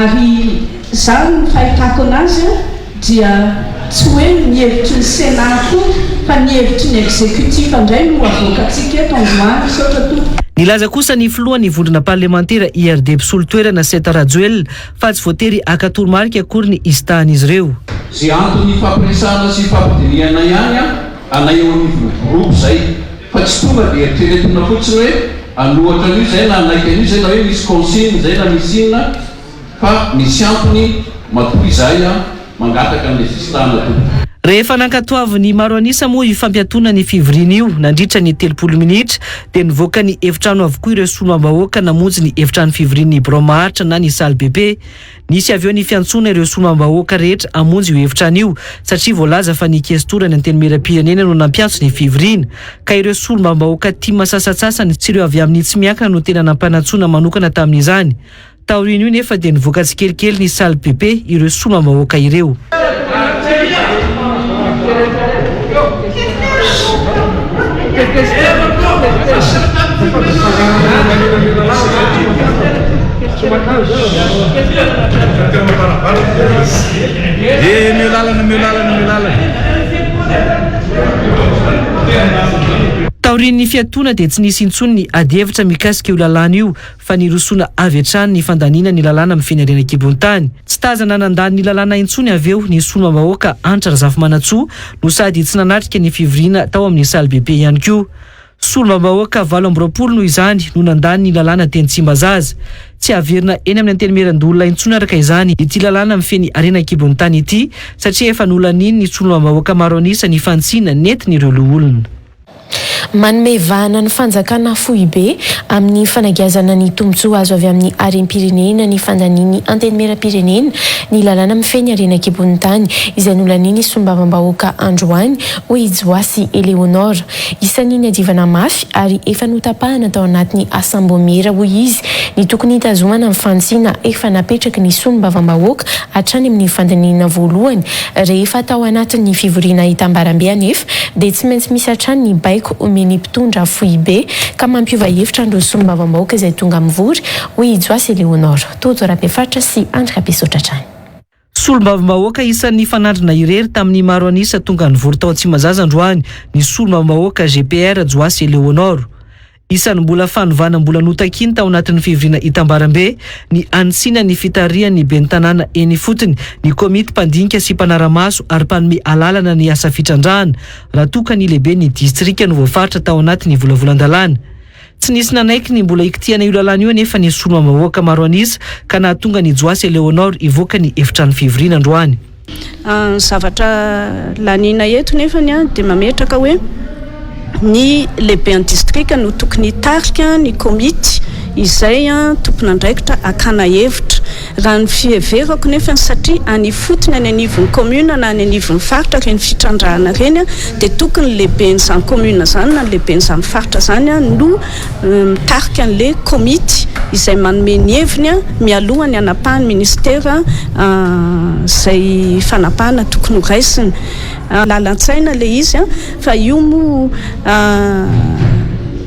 ary zany ny fahitako anazy dia tsy hoe ny hevitry ny Sénat koa fa ny hevitry ny exécutif indray no avoakantsika eto androany sotra to. Nilaza kosa ny filohan'ny vondrona parlementaire IRD mpisolo toerana Seta Rajoel fa tsy voatery akatoromarika akory ny istahan'izy ireo. Zay antony fampiresana sy fampidiniana ihany anay eo amin'ny groupe zay fa tsy tonga dia eritreretina fotsiny hoe anohatra an'io zay na anaiky an'io zay na hoe misy consigne zay na misy inona fa misy antony matoy izay mangataka an'ilay fistahana to. Rehefa nankatoavy maro anisa moa ifampiatona ny fivoriana io nandritra ny 30 minitra dia nivoaka ny efitrano avokoa ireo solombahoaka namonjy ny efitrano fivorian'ny Bromaharitra na ny salle bebe. Nisy avy eo ny fiantsona ireo solombahoaka rehetra amonjy io efitrano io satria voalaza fa ny kestora ny antenimieram-pirenena no nampiantso ny fivoriana ka ireo solombahoaka tia masasatsasany sy ireo avy amin'ny tsy miankina no tena nampanantsona manokana tamin'izany. Taoriana io nefa dia nivoaka tsikelikely ny salle bebe ireo solombahoaka ireo. Taorian'ny fiatona dia tsy nisy intsony ny ady hevitra mikasika io lalàna io fa nirosona avy hatrany ny fandaniana ny lalàna amin'ny firenena-kibon-tany. Tsy tazana nandany ny lalàna intsony avy eo ny solombahoaka Antra Razafimanantsoa no sady tsy nanatrika ny fivoriana tao amin'ny salle bebe ihany koa. Solombahoaka 20 no izany no nandany ny lalàna teny Tsimbazaza. Tsy averina eny amin'ny antenimiran-dolona intsony araka izany ity lalàna mifeny arena-kibon-tany ity satria efa nolaniny ny solombahoaka maro anisa ny fantsina nentin'ireo loholona. Manome vahana ny fanjakana fohy be amin'ny fanagiazana ny tombontsoa azo avy amin'ny harem-pirenena ny fandaniany antenimieram-pirenena ny lalàna mifeny arena-kibon'ny tany izay nolaniny solombavam-bahoaka androany hoy Joasy Eleonora. Isan'iny adivana mafy ary efa notapahana tao anatin'ny asambomera hoy izy ny tokony hitazomana amin'ny fantsiana efa napetraky ny solombavam-bahoaka hatrany amin'ny fandaniana voalohany rehefa tao anatin'ny fivoriana hitambarambe anefa dia tsy maintsy misy hatrany ny baiko omeny mpitondra fohy be ka mampiova hevitra andro solombavam-bahoaka izay tonga mivory hoy Joasy Eleonora. Toto Rabefaritra sy Andrika Besotratrany. Solombavam-bahoaka isan'ny fanandrina irery tamin'ny maro anisa tonga nivory tao Tsimbazaza androany ny solombavam-bahoaka GPR Joasy Eleonora. Isan'ny mbola fanovana mbola notakiny tao anatin'ny fivoriana Itambarambe ny antsina ny fitarian'ny ben'ny tanàna eny fotony ny komity mpandinika sy mpanaramaso ary mpanome alalana ny asa fitrandrahana raha toka ny lehibe ny distrika no voafaritra tao anatin'ny volavolan-dalàna. Tsy nisy nanaiky ny mbola ikitiana io lalàna io nefa ny solombavam-bahoaka maro anisa ka nahatonga ny Joasy Eleonora ivoaka ny efitrano fivoriana androany. Zavatra lanina eto nefany dia mametraka hoe ny lehibe ny distrika no tokony hitarika ny komity izay tompona andraikitra akana hevitra raha ny fieverako nefa satria any fotony any anivon'ny commune na any anivon'ny faritra reny fitrandrahana reny dia tokony lehiben'izany commune zany na lehiben'izany faritra zany no mitarika an'le komity izay manome ny heviny mialohany anapahany ministera izay fanapahana tokony ho raisiny lalan-tsaina le izy fa io mo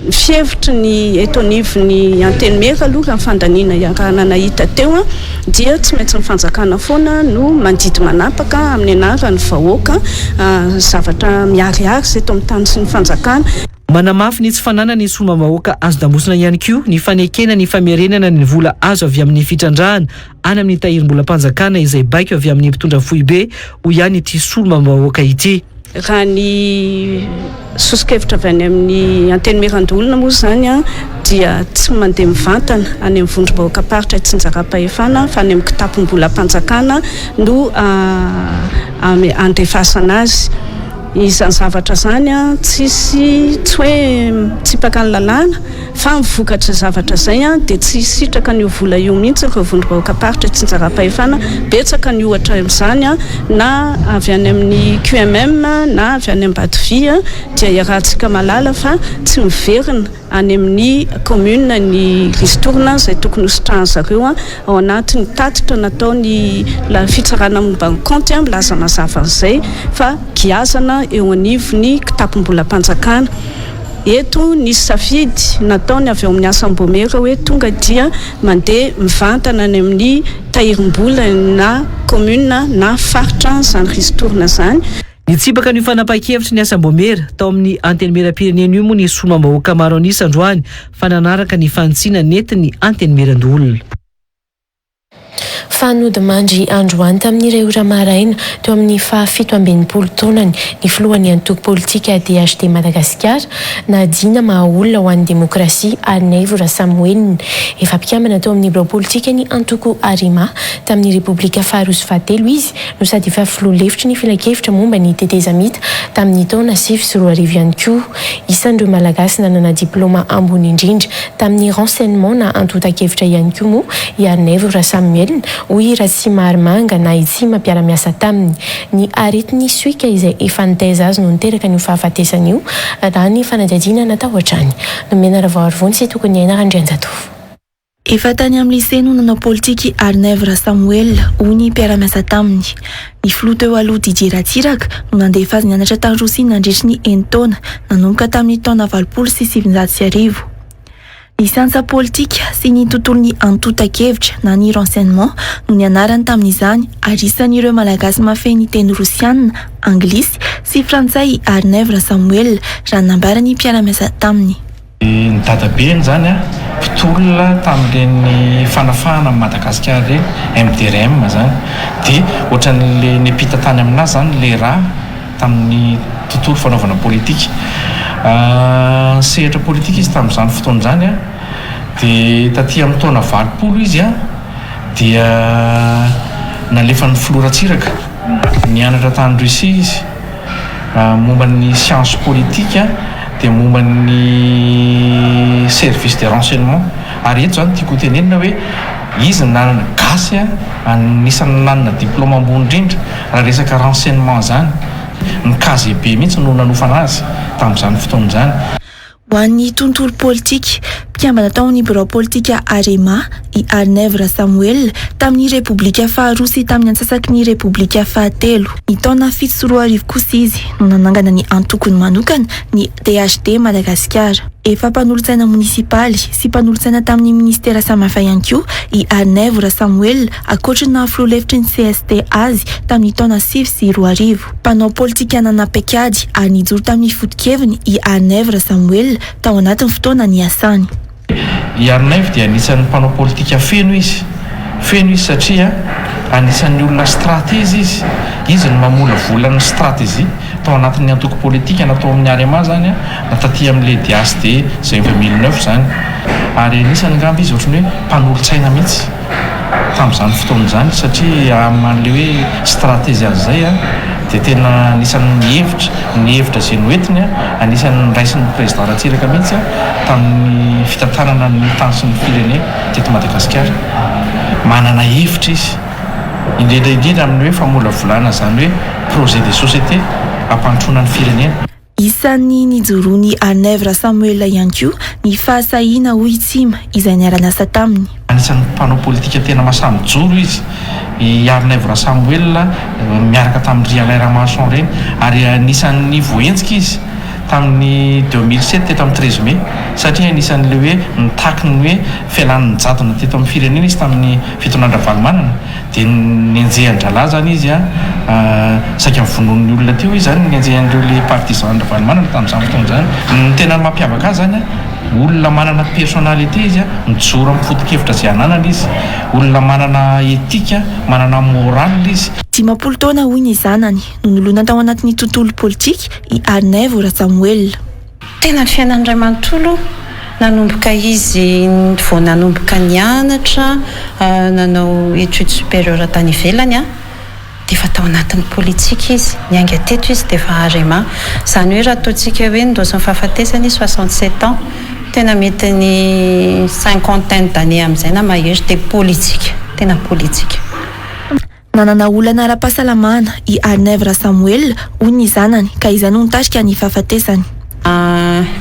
fievitry ny eto anivon'ny antenimera aloha raha fandaniana iarahana nahita teo dia tsy maintsy mifanjakana foana no mandidy manapaka amin'ny anaran'ny vahoaka zavatra miariary zay eto amin'ny tany sy ny fanjakana manamafy ny tsy fanana ny solombavam-bahoaka azo dambosina ihany koa ny fanekena ny famerenana ny vola azo avy amin'ny fitrandrahana any amin'ny tahirim-bolam-panjakana izay baiko avy amin'ny mpitondra foibe ho ihany ity solombavam-bahoaka ity raha ny sosikevitra avy any amin'ny antenimerandolona moa zany dia tsy mandeha mivantana any amin'ny vondrom-bahoaka paritra tsinjaram-pahefana fa any amin'ny kitapom-bolam-panjakana no andrefasana azy izany zavatra zany tsisy tsy hoe tsipaka ny lalàna fa mivokatra zavatra zay dia tsy sitraka ny vola io mihitsy ireo vondrom-bahoaka paritra tsinjaram-pahefana betsaka ny ohatra amin'izany na avy any amin'ny QMM na avy any Ambatovia dia iarahantsika malala fa tsy miverina any amin'ny commune ny ristourna izay tokony hositrahan zareo ao anatin'ny tatitra nataony fitsarana momba ny compte milaza mazava an'izay fa giazana eo anivony kitapom-bolam-panjakana eto ny safidy nataony avy ao amin'ny asam-bomera hoe tonga dia mandeha mivantana any amin'ny tahirim-bola na commune na faritra zany ristourna zany nitsipaka ny fanapa-kevitra ny asam-bomera tao amin'ny antenimera-pirenena io moa ny solombavam-bahoaka maro anisa androany fa nanaraka ny fantsiana netiny antenimerandolona fanody mandry androany tamin'ny ora maraina teo amin'ny 17 taonany ny filohan'ny antoko politika DHT Madagasikara nadina mahaolona ho an'ny demokrasia Arnaivo Rasamuel efa mpikamana teo amin'ny birao politika ny antoko Arima tamin'ny Repoblika Faharoa sy Fahatelo izy no sady efa filoha-lefitra ny filakevitra momba ny tetezamita tamin'ny taona 2024 ihany koa isan'ireo malagasy nanana diplôma ambony indrindra tamin'ny renseignement na antota-kevitra ihany koa moa i Arnaivo Rasamuel hoy raha tsy maharimanga na itsy mampiara-miasa taminy ny aretin'ny soika izay efa nitaiza azy no niteraka ny fahafatesana io raha ny fanadihadiana natao hatrany nomena ravaharivony sy tokony aina Randrianjatovo efa tany amin'ny lycée no nanao politika Arnaivo Rasamuel hoy ny mpiara-miasa taminy ny filoha teo aloha Didier Ratsiraka no nandefa azy nianatra tany Rosy nandritra ny 1 taona nanomboka tamin'ny taona 27 ny siansa politika sy ny tontolon'ny antota-kevitra na ny renseignement no nianarany tamin'izany ary isan'ireo malagasy mafy ny teny rosiana, anglisy sy frantsay Arnaivo Rasamuel raha nambarany mpiara-miasa taminy. Ny dadabe zany mpitolona tamin'ireny fanafahana Madagasikara reny MDRM zany dia ohatran'le nepita tany aminazy zany le raha tamin'ny tontolo fanaovana politika. Sehatra politika izy tamin'izany fotoana zany dia taty amin'ny taona 20 izy dia nalefa ny filoha Ratsiraka nianatra tany Russie izy momba ny science politique dia momba ny service de renseignement ary eto zany tiako tenenina hoe izy nanana gasy anisany nanana diplôma ambony indrindra raha resaka renseignement zany ny KGB mihitsy no nanofana azy tamin'izany fotoana zany. Ho an'ny tontolo politika mpiambana tao ny birao politika Arema i Arnaivo Rasamuel tamin'ny Repoblika Faharoa sy tamin'ny antsasaky ny Repoblika Fahatelo ny taona 2024 kosa izy no nanangana ny antokony manokana ny DHT Madagasikara. Efa mpanolontsaina munisipaly sy mpanolontsaina tamin'ny ministera samihafa ihany koa i Arnaivo Rasamuel akoatra na filoha-lefitry ny CST azy tamin'ny taona 2024. Mpanao politika nanapakady ary nijoro tamin'ny foto-keviny i Arnaivo Rasamuel tao anatin'ny fotoana niasany. I Arnaivo dia anisan'ny mpanao politika feno izy satria anisan'ny olona strateza izy no mamola volana stratezia tao anatin'ny antoko politika natao amin'ny Arema zany nataty amin'le DHT izay 2009 zany ary anisan'ny angamba izy ohatrany hoe mpanolontsaina mihitsy tamin'izany fotoana zany satria amin'le hoe stratezia azy zay dia tena anisan'ny hevitra izay noentiny anisan'ny raisin'ny président Ratsiraka mihitsy tamin'ny fitantanana ny tany sy ny firenena teto Madagasikara. Manana hevitra izy indrindra amin'ny hoe famolavolana zany hoe projet de société ampantroana ny firenena. Isan'ny nijoroany Arnèvre Samuel ihany koa ny fahasahiana ho itsima izay niara-niasa taminy. Anisan'ny mpanao politika tena masahy mijoro izy i Arnèvre Samuel miaraka tamin'ny Alain Ramanson reny ary anisan'ny voentsika izy tamin'ny 2007 teto amin'ny 13 mai satria anisan'le hoe nitaky ny hoe fialan'ny jadona teto amin'ny firenena izy tamin'ny fitonandra Valomanana dia nenjehan-dralahy zany izy saika mivonoan'ny olona teo izy zany nenjehan'ireo le partisan-dra Valomanana tamin'izany fotoana zany. Ny tena mampiavaka azy zany olona manana personnalité izy mijoro amin'ny foto-kevitra izay ananana izy, olona manana etika, manana moral izy. 10 taona hoy ny zanany no nolona tao anatin'ny tontolo politika i Arnèvre Samuel. Tena ny fiainan'ny ray manontolo nanomboka izy vao nanomboka nianatra nanao étude supérieure tany ivelany dia efa tao anatin'ny politika izy nianga teto izy dia efa arema zany hoe raha ataontsika hoe ndosiny fahafatesany 67 ans tena mety ny 50 d'années amin'izay na mahery dia politika tena politika. Nanana olana ara-pahasalamana i Arnèvre Samuel hoy ny zanany ka izany no nitarika ny fahafatesany.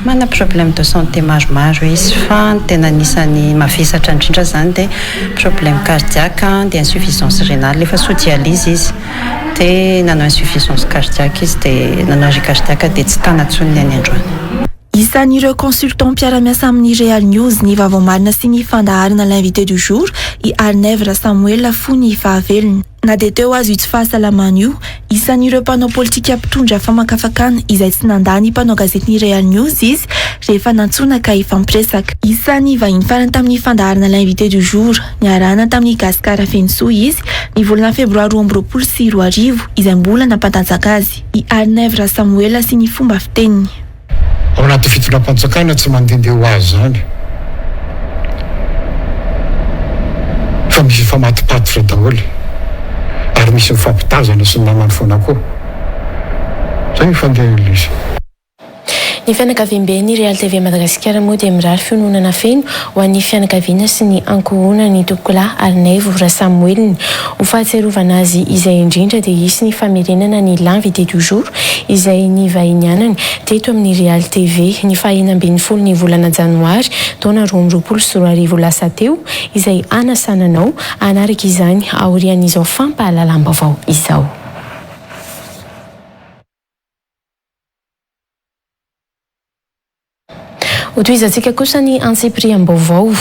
Mana problème de santé maromaro izy fa tena anisany mavesatra indrindra zany dia problème cardiaque dia insuffisance rénale efa sous dialyse izy dia nanao insuffisance cardiaque izy dia nanao arrêt cardiaque dia tsy tanatsony ny any androany. Isan'ireo consultant mpiara-miasa amin'ny Real News ny vavaomarina sy ny fandaharana l'invité du jour i Arnèvre Samuel fony fahavelony. Na dia teo azo itsy fahasalamana io isan'ireo mpanao politika mpitondra famakafakana izay tsy nandany mpanao gazetiny Real News izy rehefa nantsona ka ifampiresaka. Isan'ny vahiny farany tamin'ny fandaharana l'invité du jour niarahana tamin'ny Gasikara Fensoa izy ny volana febroary 2024 izay mbola nampantanjaka azy i Arnèvre Samuel sy ny fomba fiteniny. Ao anaty fitondram-panjakana tsy mandehandeha ho azy zany fa misy famatipatitra daholo ary misy mifampitazana sy namany foana koa zay mifandeha izy. Ny fianakaviam-ben'ny Real TV Madagasikara moa dia mirary fiononana feno ho an'ny fianakaviana sy ny ankohonany tokola Arnèvre Samuel. Ho fahatsiarovana azy izay indrindra dia isy ny famerenana ny l'invité du jour izay ny vahiny anany teto amin'ny Real TV ny fahaenambin'ny folo ny volana janoary taona 2024 lasa teo izay anasananao anaraka izany aorian'izao fampahalalam-baovao izao. Hotoizantsika kosa ny antsipiriam-baovao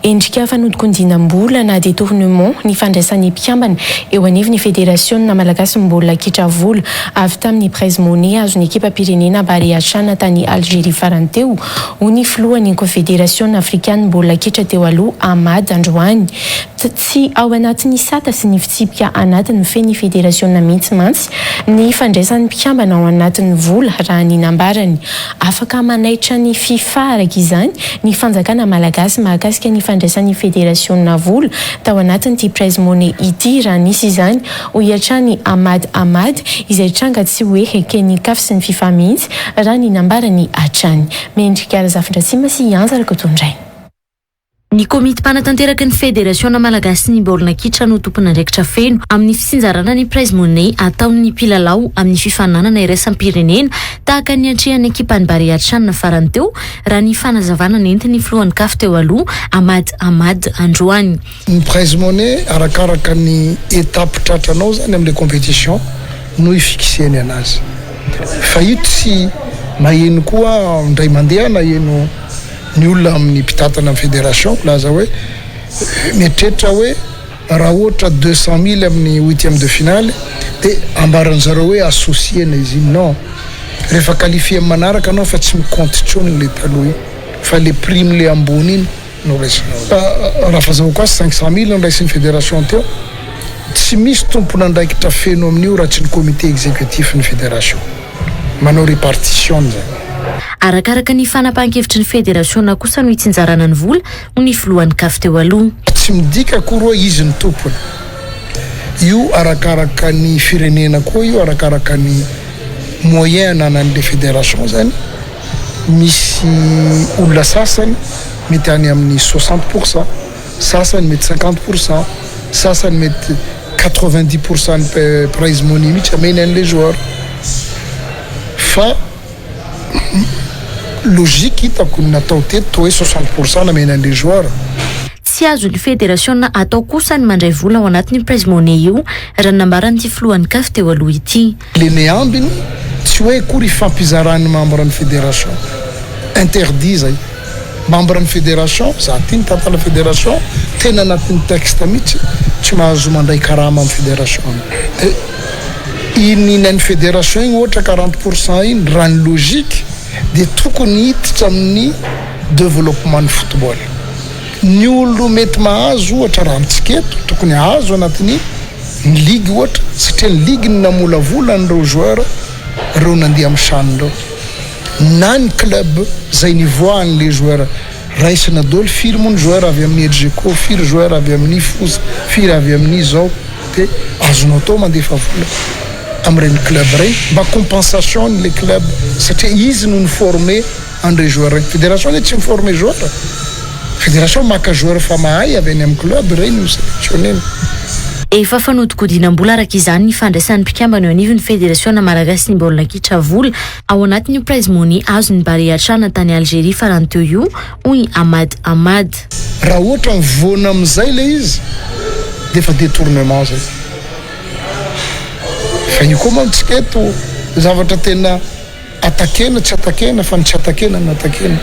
endrika fanodikondinam-bola na détournement ny fandraisan'ny mpiambana eo anivon'ny fédération malagasy mbola kitra vola avy tamin'ny prise monnaie azon'ny ekipa pirenena Bariachana tany Algérie farany teo ho ny filohan'ny confédération africaine mbola kitra teo aloha Ahmad Androany tsy ao anatin'ny sata sy ny fitsipika anatin'ny feny fédération mihitsy mantsy ny fandraisan'ny mpiambana ao anatin'ny vola raha ny nambarany afaka manaitra ny FIFA izany ny fanjakana malagasy mahakasika ny fandraisan'ny fédération vola tao anatin'ity prise monnaie ity raha nisy izany ho iatrany Ahmad izay tranga tsy hoe hekeny kafy sy ny FIFA mihitsy raha ny nambarany atrany mendrika zafindratsima sy anjaraka tondray. Ny komity mpanatanteraka ny fédération malagasy ny baolina kitra no tompona andraikitra feno amin'ny fisinjarana ny prise monnaie ataon'ny mpilalao amin'ny fifananana iraisam-pirenena tahaka ny atrehan'ny ekipany Bariachana farany teo raha ny fanazavana nentin'ny filohan'ny CAF teo aloha Ahmad Androany. Ny prise monnaie arakaraka ny étape tratranao zany amin'ny compétition no ifikiseny anazy fa ito sy maheno koa ndray mandeha na eno ny olona amin'ny mpitatana amin'ny fédération laza hoe mieritreritra hoe raha ohatra 200 000 amin'ny 8e de finale dia ambaran'zareo hoe associena izy iny non rehefa qualifié manaraka anao fa tsy micompte tsony le taloha iny fa le prime le ambony iny no raisinao raha fazahoko azy 500 000 no raisin'ny fédération teo tsy misy tompona andraikitra feno amin'io raha tsy ny comité exécutif ny fédération manao répartition zany. Arakaraka ny fanapahan-kevitry ny fédération kosa no itsinjarana ny vola ho ny filohan'ny CAF teo aloha. Tsy midika koa roa izy ny tompony io arakaraka ny firenena koa io arakaraka ny moyen anan'le fédération zany misy olona sasany mety any amin'ny 60%, sasany mety 50%, sasany mety 90% ny prize money mihitsy ameny an'le joueur fa logique hitako natao teto toa hoe 60% namena an'le joueur. Tsy azo ny fédération atao kosa ny mandray vola ao anatin'ny prize money io raha nambaran'ity filohan'ny CAF teo aloha ity. Le neambiny tsy hoe kory fampizaran'ny membre ny fédération interdit zay membre ny fédération za ty ny tantala fédération tena anatin'ny texte mihitsy tsy mahazo mandray karama amin'ny fédération iny nan'ny fédération igny ohatra 40% iny raha ny logique de tokony hiditra amin'ny développement ny football. Ny olo mety mahazo ohatra raha mitsiketo tokony ahazo anatin'ny ny ligue ohatra satria ny ligue ny namolavola an'ireo joueur reo nandeha amin'ny channe reo na ny club zay nivoahan'le joueur raisina dolo firy moa ny joueur avy amin'ny EGECO, firy joueur avy amin'ny FOS, firy avy amin'ny zao de azonao tao mandefa vola amin'ireny club reny mba compensation ny le club satria izy no niforme an'ireo joueur reny. Fédération tsy miforme joueur, fédération maka joueur fa mahay avy any amin'ny club reny no sélectionné. Efa fanodinkodinam-bola araka izany ny fandraisan'ny mpikambana eo anivon'ny fédération malagasy ny baolina kitra vola ao anatin'ny prize money azo ny Bariatrana tany Algérie farany teo io hoy Ahmad. Raha ohatra mivoana amin'izay le izy de efa détournement zay. Fa io koa mantsika eto zavatra tena atakena tsy atakena fa ny tsy atakena ny atakena.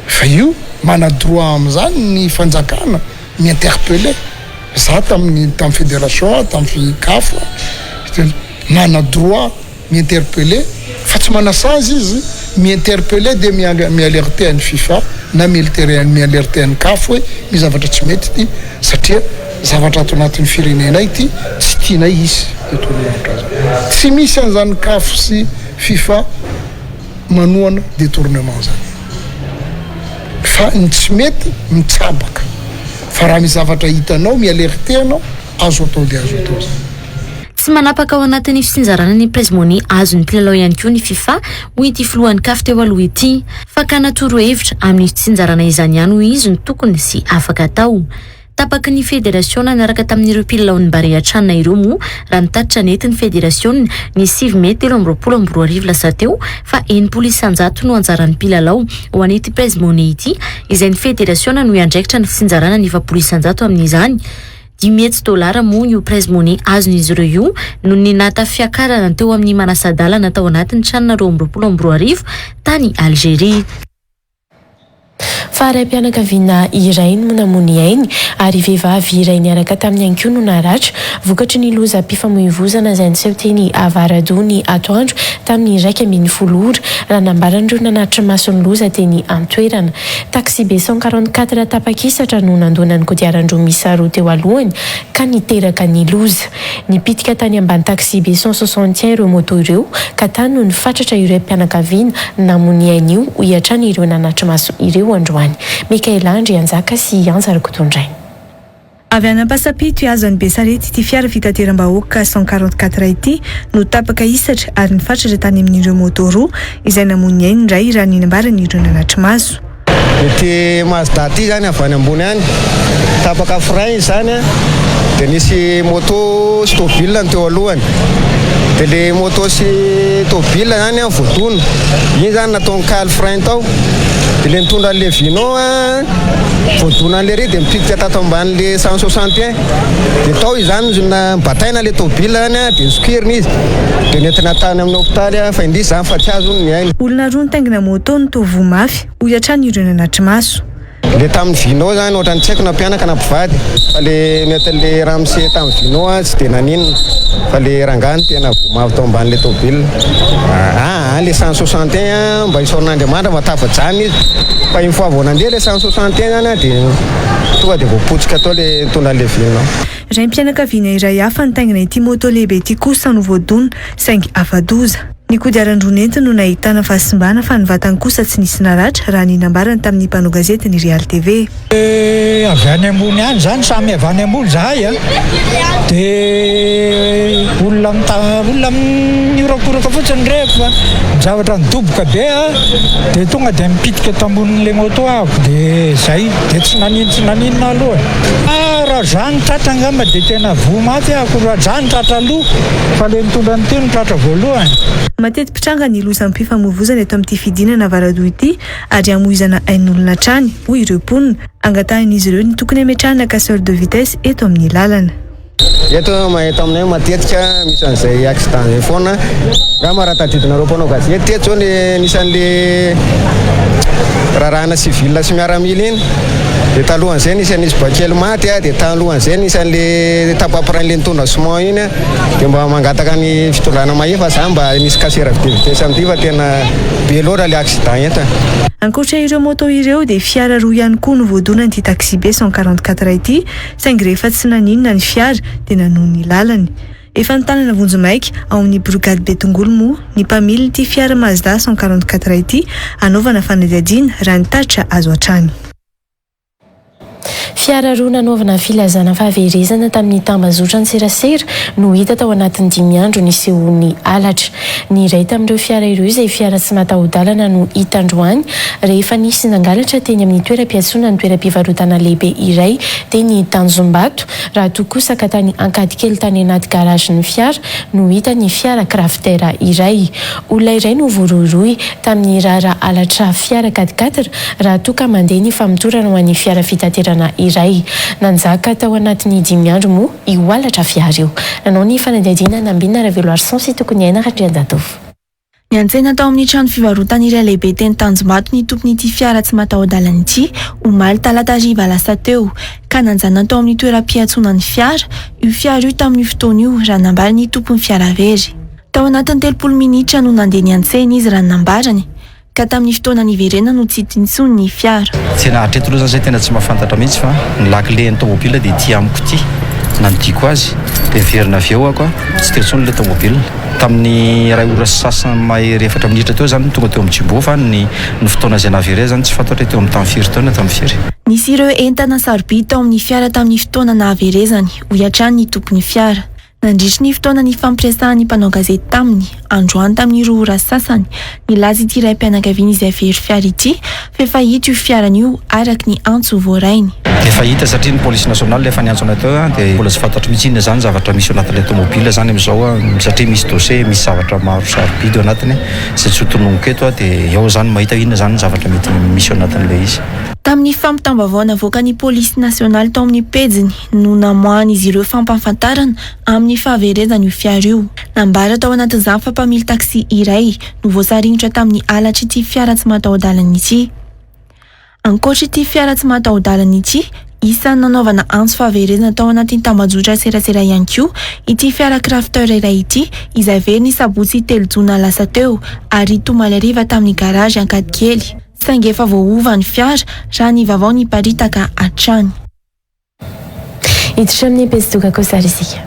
Fa io mana droit amin'izany ny fanjakana mi-interpeller. Ça tamin'ny fédération tamin'ny CAF mana droit mi-interpeller fa tsy manasazy izy mi-interpeller de mi-alerter an'ny FIFA na mi-alerter an'ny CAF hoe misy zavatra tsy mety ty satria zavatra ato anatin'ny firenenay ty tsy tianay izy tsy misy an'izany CAF sy FIFA manohana détournement zany fa ny tsy mety mitsabaka fa raha misy zavatra hitanao mi-alerter anao azo atao de azo atao. Tsy manapaka ao anatin'ny fisinjarana ny prize money azo ny mpilalao ihany koa ny FIFA hoy ity filohan'ny CAF teo aloha ity fa ka natoro hevitra amin'ny fisinjarana izany ihany hoy izy ny tokony sy afaka atao. Tapaky ny fédération niaraka tamin'ireo mpilalao ny Bariatrana ireo moa raha nitatitra nentin'ny fédération ny 9 Mai 2024 lasa teo fa 700 no anjaran'ny mpilalao ho an'ity prize money ity izay ny fédération no iandraikitra ny fisinjarana ny 700 amin'izany. $10,000 moa io prize money azon'izy ireo io no ny natafiakarana teo amin'ny manasadalana tao anatin'ny tranona 2024 tany Algérie. Fa raim-pianakaviana iray no namony ainy ary vehivavy iray niaraka tamin'ny ankiony no naratra vokatry ny lozam-pifamoivoizana izay niseho teny Avaradou ny atoandro tamin'ny 1:10 raha nambaran'ireo nanatitra mason'ny loza teny Antoerana. Taxi B144 tapakisatra no nandonany kodiaran-droa miisa roa teo alohany ka niteraka ny loza. Nipitika tany ambany taxi B161 ireo moto ireo ka tany no nifatratra ireo mpianakaviana namony ainy io hiatrany ireo nanatitra maso ireo androany. Mikael Andry Anjaka sy Anzara Kotondray. Avy any Ampasapito iazan'ny Besarety ity fiara fitateram-bahoaka 144 ity no tapaka isatra ary nifatratra tany amin'ireo moto roa izay namony ainy indray raha ninambarany ireo nanatry maso. Ity Mazda ity zany avy any ambony any tapaka frein zany dia nisy moto sy tôbila teo alohany dia le moto sy tôbila zany voadona iny zany nataony kaly frein tao dia le nitondra an'le vino voadona an'le ry dia mipiditra tato amban'le 161 dia tao izany bataina le tôbila zany dia nisokiriny izy dia nentina tany amin'ny hôpitaly fa indrisy zany fa tsy azony ny ainy. Olona roa nitaingina moto no tovo mafy ho hiatrany ireo nanatry maso. Le tamin'ny vino zany ohatrany tsy haiko na mpianaka na mpivady fa le mety le ramose tamin'ny vino tsy dia naninona fa le rangany tena vomavy tao amban'le tôbila le 161 mba isorn'Andriamanitra mba tafajany izy fa iny foa vao nandeha le 161 zany dia tonga dia voapotsika tao le tondra le vino. Raim-pianakaviana iray hafa nitaingina ity moto lehibe ity kosa no voadona saingy afa-doza. Ny kodiaran-droa nentina no nahitana fahasimbana fa ny vatany kosa tsy nisy naratra raha ninambarana tamin'ny mpanao gazety ny Real TV. Avy any ambony any zany samy avy any ambony zahay a dia olona miorakoraka fotsiny reko fa zavatra nidoboka be a dia tonga dia mipitika tambonin'ilay moto ako dia zay dia tsy naninona aloha raha zany tratra angamba dia tena vo maty ako raha zany tratra aloha fa le mitondra ny teny tratra voalohany. Matety pitranga ny losan'ny mpifamoivoizana eto amin'ity fidinana Varado ity ary hamoizana ain'olona trany hoy ireo mponina angatahan'izy ireo ny tokony hametrahana casseur de vitesse eto amin'ny lalana. Eto mahita aminay matetika misy an'izay accident zay foana raha maratadidinareo mpanao gazety eto zao nisan'le rarahana civil sy miaramila iny dia talohan'izay nisan'izy bakely maty a dia talohan'izay nisan'le tapapiran'le nitondra ciment iny a dia mba mangataka ny fitondrana mahefa zany mba nisy casseur de vitesse amin'ity fa tena be loatra le accident eto. Ankoatra ireo moto ireo dia fiara roa ihany koa no voadonan'ity taxi B 144 ity saingy rehefa tsy naninona ny fiara dia nanohy ny lalany. Efa nitanana Vonjomaika ao amin'ny brigade Betongolo moa ny mpamily ity fiara Mazda 144 ity anaovana fanadihadiana raha ny tatra azo hatrany. Fiara roa nanaovana filazana fahaverezana tamin'ny tambazotra ny Serasera no hita tao anatin'ny 5 andro nisehon'ny alatra. Ny iray tamin'ireo fiara ireo izay fiara tsy mataho-dalana no hita androany rehefa nisy nangalatra teny amin'ny toeram-piatsonana ny toeram-pivarotana lehibe iray teny Tanjombato. Raha toa kosa ka tany Ankadikely tany anaty garage ny fiara no hita ny fiara Craftera iray. Olona iray no voarohirohy tamin'ny rara alatra fiara 4x4 raha toa ka mandeha ny famotorana ho an'ny fiara fitaterana iray. Nanjaka tao anatin'ny 5 andro moa io alatra fiara io. Nanao ny fanadihadiana Nambina Raveloarson sy tokony haina Ratrian-Dadov. Niantsena tao amin'ny trano fivarotana iray lehibe teny Tanjombato ny tompon'ity fiara tsy mataho-dalana ity omaly talata hariva lasa teo ka nanjana tao amin'ny toeram-piatsonan'ny fiara io fiara io tamin'ny fotoana io raha nambara ny tompon'ny fiara very. Tao anatin'ny 30 minitra no nandeha niantsena izy raha nambarany ka tamin'ny fotoana niverena no tsy tintsony ny fiara. Tsy naharitra eto loha zany tena tsy mahafantatra mihitsy fa ny lakile ny tomobila dia ity amiko ity nandiko azy dia verina avy eo ako tsy tentsony ilay tomobila tamin'ny ray ora sasany mahery 4 minitra teo zany tonga teo amin'ny Jimbo fa ny fotoana izay nahavery zany tsy fantatra teo amin'ny tamin'ny 4 taona tamin'ny firy. Nisy ireo entana sarobidy tao amin'ny fiara tamin'ny fotoana nahaverezany hoy hatrany ny tompon'ny fiara. Nandritra ny fotoana ny fampiresahan'ny mpanao gazety taminy androany tamin'ny 2 ora sasany nilaza ity raim-pianakaviana izay avery fiara ity fa efa hita io fiarany io araka ny antso voarainy. Efa hita satria ny polisy nasional efa niantsona teo dia mbola tsy fantatra mihitsy inona zany zavatra misy ao anatin'ilay tomobila zany amin'izao satria misy dossier misy zavatra maro sarobidy ao anatiny izay tsy hotononoko eto dia eo zany mahita inona zany zavatra mety misy ao anatin'ilay izy. Tamin'ny fampitam-baovana avoaka ny polisy nasionaly tao amin'ny pejiny no namoahana izy ireo fampahafantarana amin'ny fahaverezana io fiara io. Nambara tao anatin'izany fa mpamily taxi iray no voasarinitra tamin'ny alatra ity fiara tsy mataho-dalana ity. Ankoatra ity fiara tsy mataho-dalana ity, isan'ny nanaovana antso fahaverezana tao anatin'ny tambazotra Serasera ihany koa ity fiara Craftera iray ity izay very sabotsy 3 jona lasa teo ary tomaly hariva tamin'ny garage Ankadikely. Saingy efa voaova ny fiara raha ny vaovao ny paritaka hatrany. Hiditra amin'ny pesidoka kosarisika.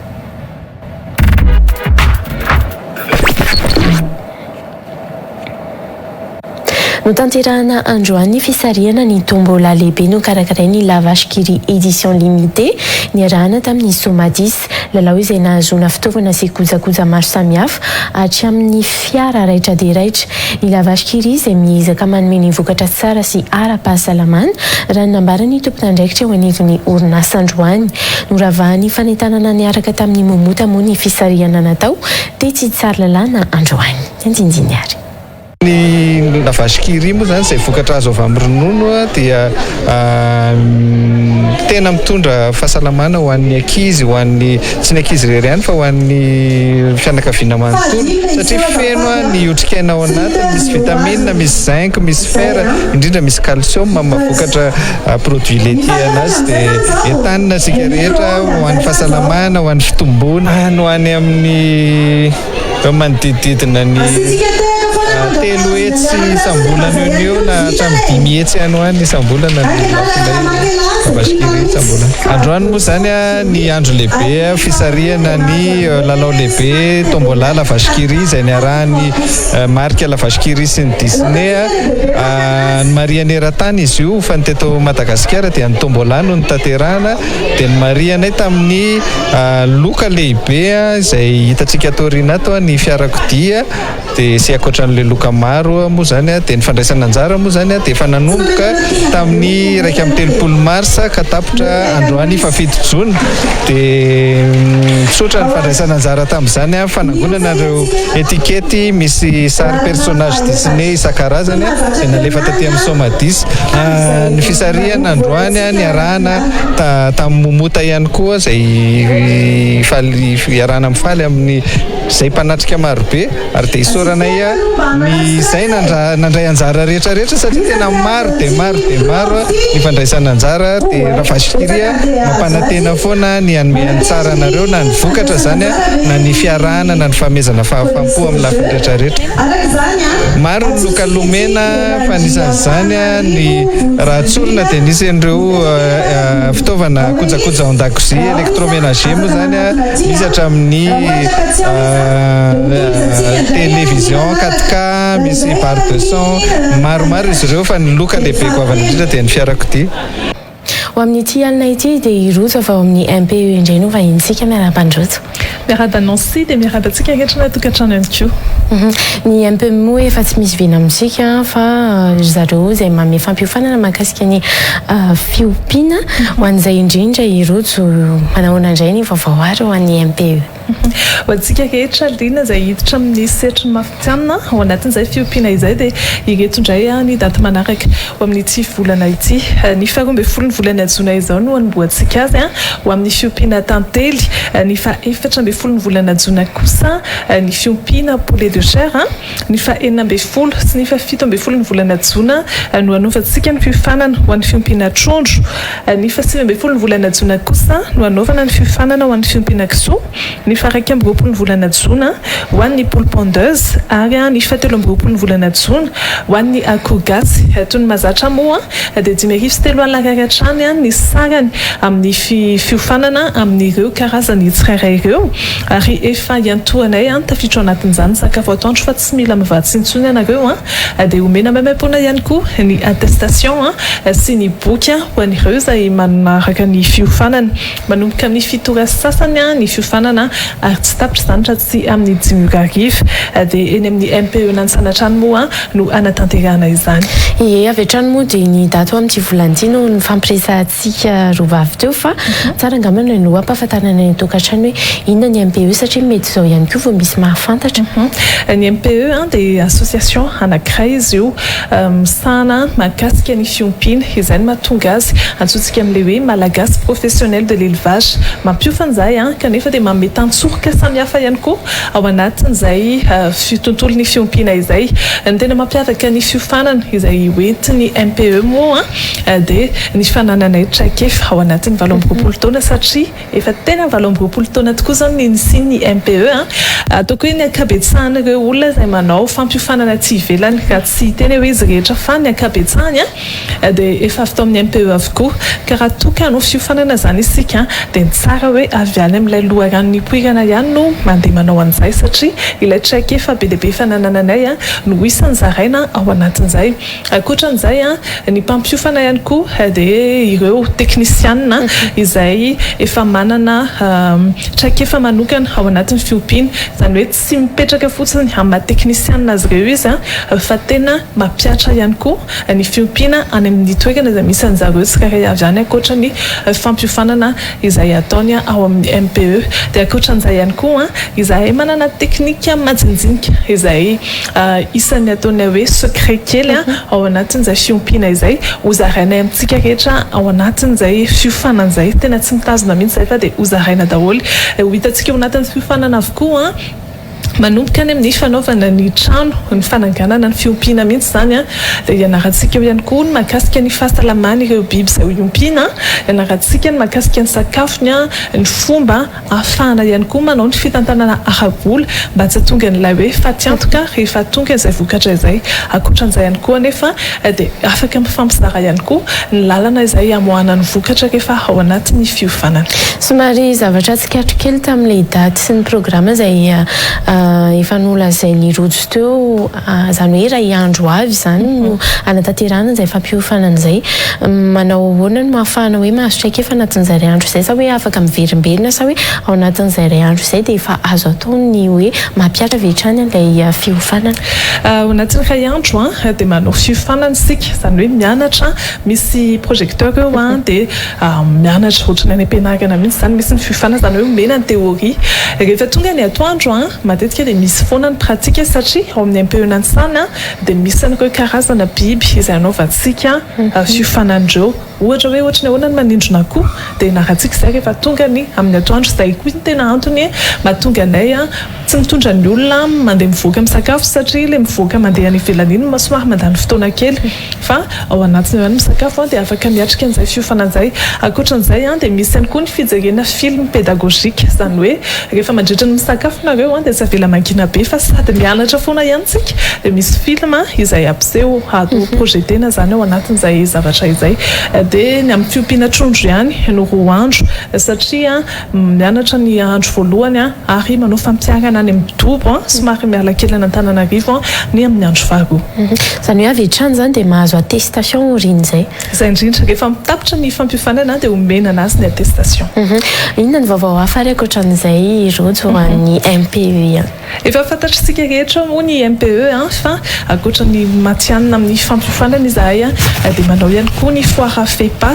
No tanterahana androany fisarihana ny tombola lehibe no karakarain'ny La Vache qui rit édition limitée niarahana tamin'ny Soma 10 lalao izay nahazoana fitaovana sy kojakoja maro samihafa hatramin'ny fiara raitra dia raitra. Ny La Vache qui rit izay miezaka manome ny vokatra tsara sy ara-pahasalamana raha nambarany tompon'andraikitra eo anivon'ny orinasa androany. Noravahany fanentanana niaraka tamin'ny momota moa ny fisarihana natao dia tsy tsara lalàna androany. Andindiniary. Ny La Vache qui rit moa zany izay vokatra azo avy amin'ny ronono dia tena mitondra fahasalamana ho an'ny ankizy, ho an'ny tsy ny ankizy irery ihany fa ho an'ny fianakaviana manontolo satria feno ny otrikaina ao anatiny, misy vitamine, misy zinc, misy fer, indrindra misy calcium, mahavokatra produit laitier anazy dia entanina sika rehetra ho an'ny fahasalamana, ho an'ny fitombona, ho an'ny amin'ny manodididina ny 3 hetsy isam-bolana eo na hatramin'ny 5 hetsy ihany ho any isam-bolana. Bashkiri Sambola. Androany moa zany ny andro lehibe fisarihana ny lalao lehibe tombola la Bashkiri izay niarahany marika la Bashkiri sy ny Disney ny Mariana eran-tany izy io fa ny teto Madagasikara dia ny tombola no nitanterahana dia ny Mariana tamin'ny loka lehibe izay hitantsika taoriana ato ny fiarakodia dia sy ankoatran'le loka maro moa zany dia ny fandraisana anjara moa zany dia efa nanomboka tamin'ny 1 mars ka tapitra androany fa 7 jona dia misaotra ny fandraisana anjara tamin'izany fanangonana ireo etikety misy sary personnage Disney isan-karazany izay nalefa taty amin'ny Somadis ny fisarihana androany niarahana tamin'ny momota ihany koa izay iarahana amin'ny faly amin'ny izay mpanatrika marobe ary dia isoranay ny izay nandray anjara rehetrarehetra satria tena maro ny fandraisana anjara dia raha Bashkiria mampanantena foana ny anomeany tsara anareo na ny vokatra zany na ny fiarahana na ny famezana fahafampo amin'ny lafiny rehetrarehetra. Maro ny loka lomena fa nisan'izany ny raha tsolona dia nisy an'ireo fitaovana kojakoja ao an-dakozia électroménager moa zany misy hatramin'ny télévision 4K misy barre de son maromaro izy ireo fa ny loka lehibe goavana indrindra dia ny fiarakodia. Ho amin'ity alina ity dia irojo avy ao amin'ny MPE indray no vahintsika miara-bandrojo. Miara-banantsy dia miara-bantsika rehetra na tokantrano ihany koa. Ny MPE moa efa tsy misy vena amintsika fa zareo izay manome fampiofanana mahakasika ny fiompiana ho an'izay indrindra irojo manahoana indray ny vaovao ary ho an'ny MPE. Ho antsika rehetra liana izay hiditra amin'ny sehatry ny mafitianina ao anatin'izay fiompiana izay dia ireto indray ny daty manaraka ho amin'ity volana ity ny 12 volana jona izao no anomboantsika azy ho amin'ny fiompiana tantely ny 14 volana jona kosa ny fiompiana poulet de chair ny 19 sy ny 17 volana jona no anaovantsika ny fiofanana ho an'ny fiompiana trondro ny 19 volana jona kosa no anaovana ny fiofanana ho an'ny fiompiana kisoa ny 21 volana jona ho an'ny poule pondeuse ary ny 17 volana jona ho an'ny akoho gasy toy ny mazatra moa dia 5 alina ariary ny sarany amin'ny fiofanana amin'ireo karazany tsirairay ireo ary efa iantoanay tafiditra anatin'izany sakafo atoandro fa tsy mila mivatsy intsony ianareo dia omena maimaim-poana ihany koa ny attestation sy ny boky ho an'ireo izay manaraka ny fiofanana manomboka amin'ny 7 sasany ny fiofanana ary tsy tapitra zany raha tsy amin'ny 10 arivo dia eny amin'ny MPE nantsanatrany moa no anatanterahana izany. Ie avy hatrany moa dia ny dato amin'ity volana no nyfampiresantsika rovavy teo fa tsara angambana no ampahafantarana ny tokantrano hoe inona ny MPE satria mety izao ihany koa vao misy mahafantatra. Ny MPE dia association anankiray izy io misahana mahakasika ny fiompiana izay no mahatonga azy antsointsika amin'ilay hoe malagasy professionnel de l'élevage mampiofan'izay kanefa dia manome tantsorika samihafa ihany koa ao anatin'izay tontolon'ny fiompiana izay ny tena mampiavaka ny fiofanana izay hoentiny MPE moa dia ny fanananay traikefa ao anatin'ny 20 taona satria efa tena 20 taona tokoa zao ny nisiany MPE ataoko hoe ny ankabetsahana ireo olona izay manao fampiofanana tsy ivelany ka tsy tena hoe izy rehetra fa ny ankabetsahany dia efa avy tao amin'ny MPE avokoa ka raha toka hanao fiofanana zany isika dia ny tsara hoe avy any amin'ilay loharan'ny poirana ihany no mandeha manao an'izay satria ilay traikefa be dia be fananananay no isan'ny zaraina ao anatin'izay ankoatran'izay ny mpampiofana ihany koa dia ireo teknisianina izay efa manana traikefa manokana ao anatin'ny fiompiana izany hoe tsy mipetraka fotsiny amin'ny teknisianina azy ireo izy fa tena mampiatra ihany koa ny fiompiana any amin'ny toerana izay misy an'zareo tsirairay avy any ankoatra ny fampiofanana izay ataony ao amin'ny MPE dia ankoatran'izay ihany koa izahay manana teknika majinjinika izay isan'ny ataonay hoe secret kely ao anatin'izay fiompiana izay hozarainay amintsika rehetra ao anatin'izay fiofanan'izay tena tsy mitazona mihitsy izay fa dia hozaraina daholo ho hitantsika ao anatin'ny fiofanana avokoa manomboka any amin'ny fanaovana ny trano ny fananganana ny fiompiana mihitsy zany a dia ianarantsika eo ihany koa ny mahakasika ny fahasalamana ireo biby izay iompiana, ianarantsika ny mahakasika ny sakafony a, ny fomba ahafahana ihany koa manao ny fitantanana ara-bola mba tsy hahatonga n'ilay hoe faty antoka rehefa tonga izay vokatra izay. Ankoatran'izay ihany koa nefa dia afaka mifampizara ihany koa ny lalana izay amoahana ny vokatra rehefa ao anatin'ny fiofanana. Somary zavatra tsikatro kely tamin'ilay daty sy ny programa izay efa nolazain'ny rojo teo, izany hoe iray andro avy zany no anatanterahana izay fampiofanana izay. Manao ahoana no mahafahana hoe mahazotraika efa anatin'izay iray andro izay, sa hoe afaka miverimberina sa hoe ao anatin'izay iray andro izay dia efa azo atao ny hoe mampiatra vetrany ilay fiofanana? Ao anatin'ny iray andro dia manao fiofanana isika, izany hoe mianatra, misy projecteur eo dia mianatra ohatrany any am-pianarana mihitsy zany, misy ny fiofanana izany hoe omena ny teoria. Rehefa tonga ny atoandro matetika dia misy foana ny pratika satria ao amin'ny am-peonantsana dia misy an'ireo karazana biby izay anaovantsika fiofanan'ireo. Ohatra hoe ohatrany ahoana ny manindrona akoho dia ianarantsika izay rehefa tonga ny amin'ny atoandro, izay koa ny tena antony mahatonga anay tsy mitondra ny olona mandeha mivoaka misakafo satria ilay mivoaka mandeha any ivelany iny somary mandany fotoana kely, fa ao anatiny eo any misakafo dia afaka miatrika an'izay fiofanan'izay. Ankoatran'izay dia misy ihany koa ny fijerena film pédagogique, izany hoe rehefa mandritra ny misakafo nareo dia tsy avela mangina be fa sady mianatra foana ihany tsika, dia misy film izay ampiseho atao projetena zany ao anatin'izay zavatra izay. Dia ny amin'ny fiompiana trondro ihany no roa andro satria mianatra ny andro voalohany ary manao fampiarana any amin'ny dobo somary miala kely any Antananarivo ny amin'ny andro faharoa. Izany hoe avy hatrany zany dia mahazo attestation oriny izay. Izay indrindra rehefa mitapitra ny fampiofanana dia omena anazy ny attestation. Inona ny vaovao hafa ary ankoatran'izay rojo ho an'ny MPE? Efa fantatritsika rehetra moa ny MPE fa ankoatra ny matianina amin'ny fampiofanana izahay dia manao ihany koa ny foire FEPA.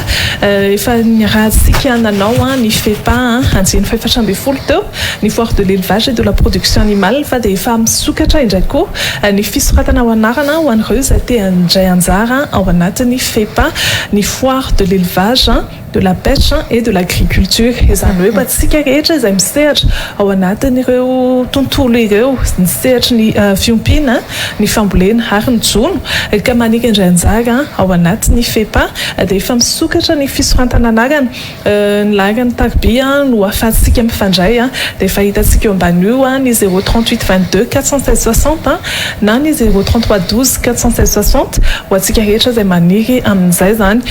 Efa niarahantsika nanao ny FEPA anjeny faefatra ambin'ny folo teo, ny foire de l'élevage et de la production animale, fa dia efa misokatra indray koa ny fisoratana ao anarana ho an'ireo izay te handray anjara ao anatin'ny FEPA, ny foire de l'élevage, de la pêche et de l'agriculture. Izany hoe batsika rehetra izay misehatra ao anatin'ireo tontolo ireo, misehatra ny fiompiana, ny fambolena ary ny jono ka manika indray anjara ao anatin'ny FEPA dia efa misokatra ny fisorantana anarana. Ny laran'ny tarobia no ahafahantsika mifandray dia efa hitantsika eo amban'io ny 038 22 416 60 na ny 033 12 416 60 ho antsika rehetra izay maniry amin'izay zany.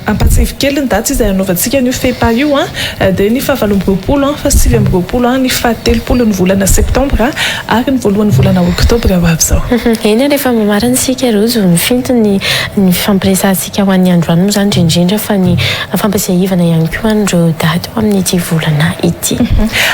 Ampatsivy kely ny daty izay anaovantsika ny FEPA io dia ny 7 fa 8 ny 17 ny volana septambra ary ny voalohany volana oktobra ho avy zao. Eny rehefa mamarantsika rojo ny fintony ny fampiresantsika ho an'ny androany moa zany indrindra fa ny fampasahivana ihany koa andreo daty ho amin'ity volana ity.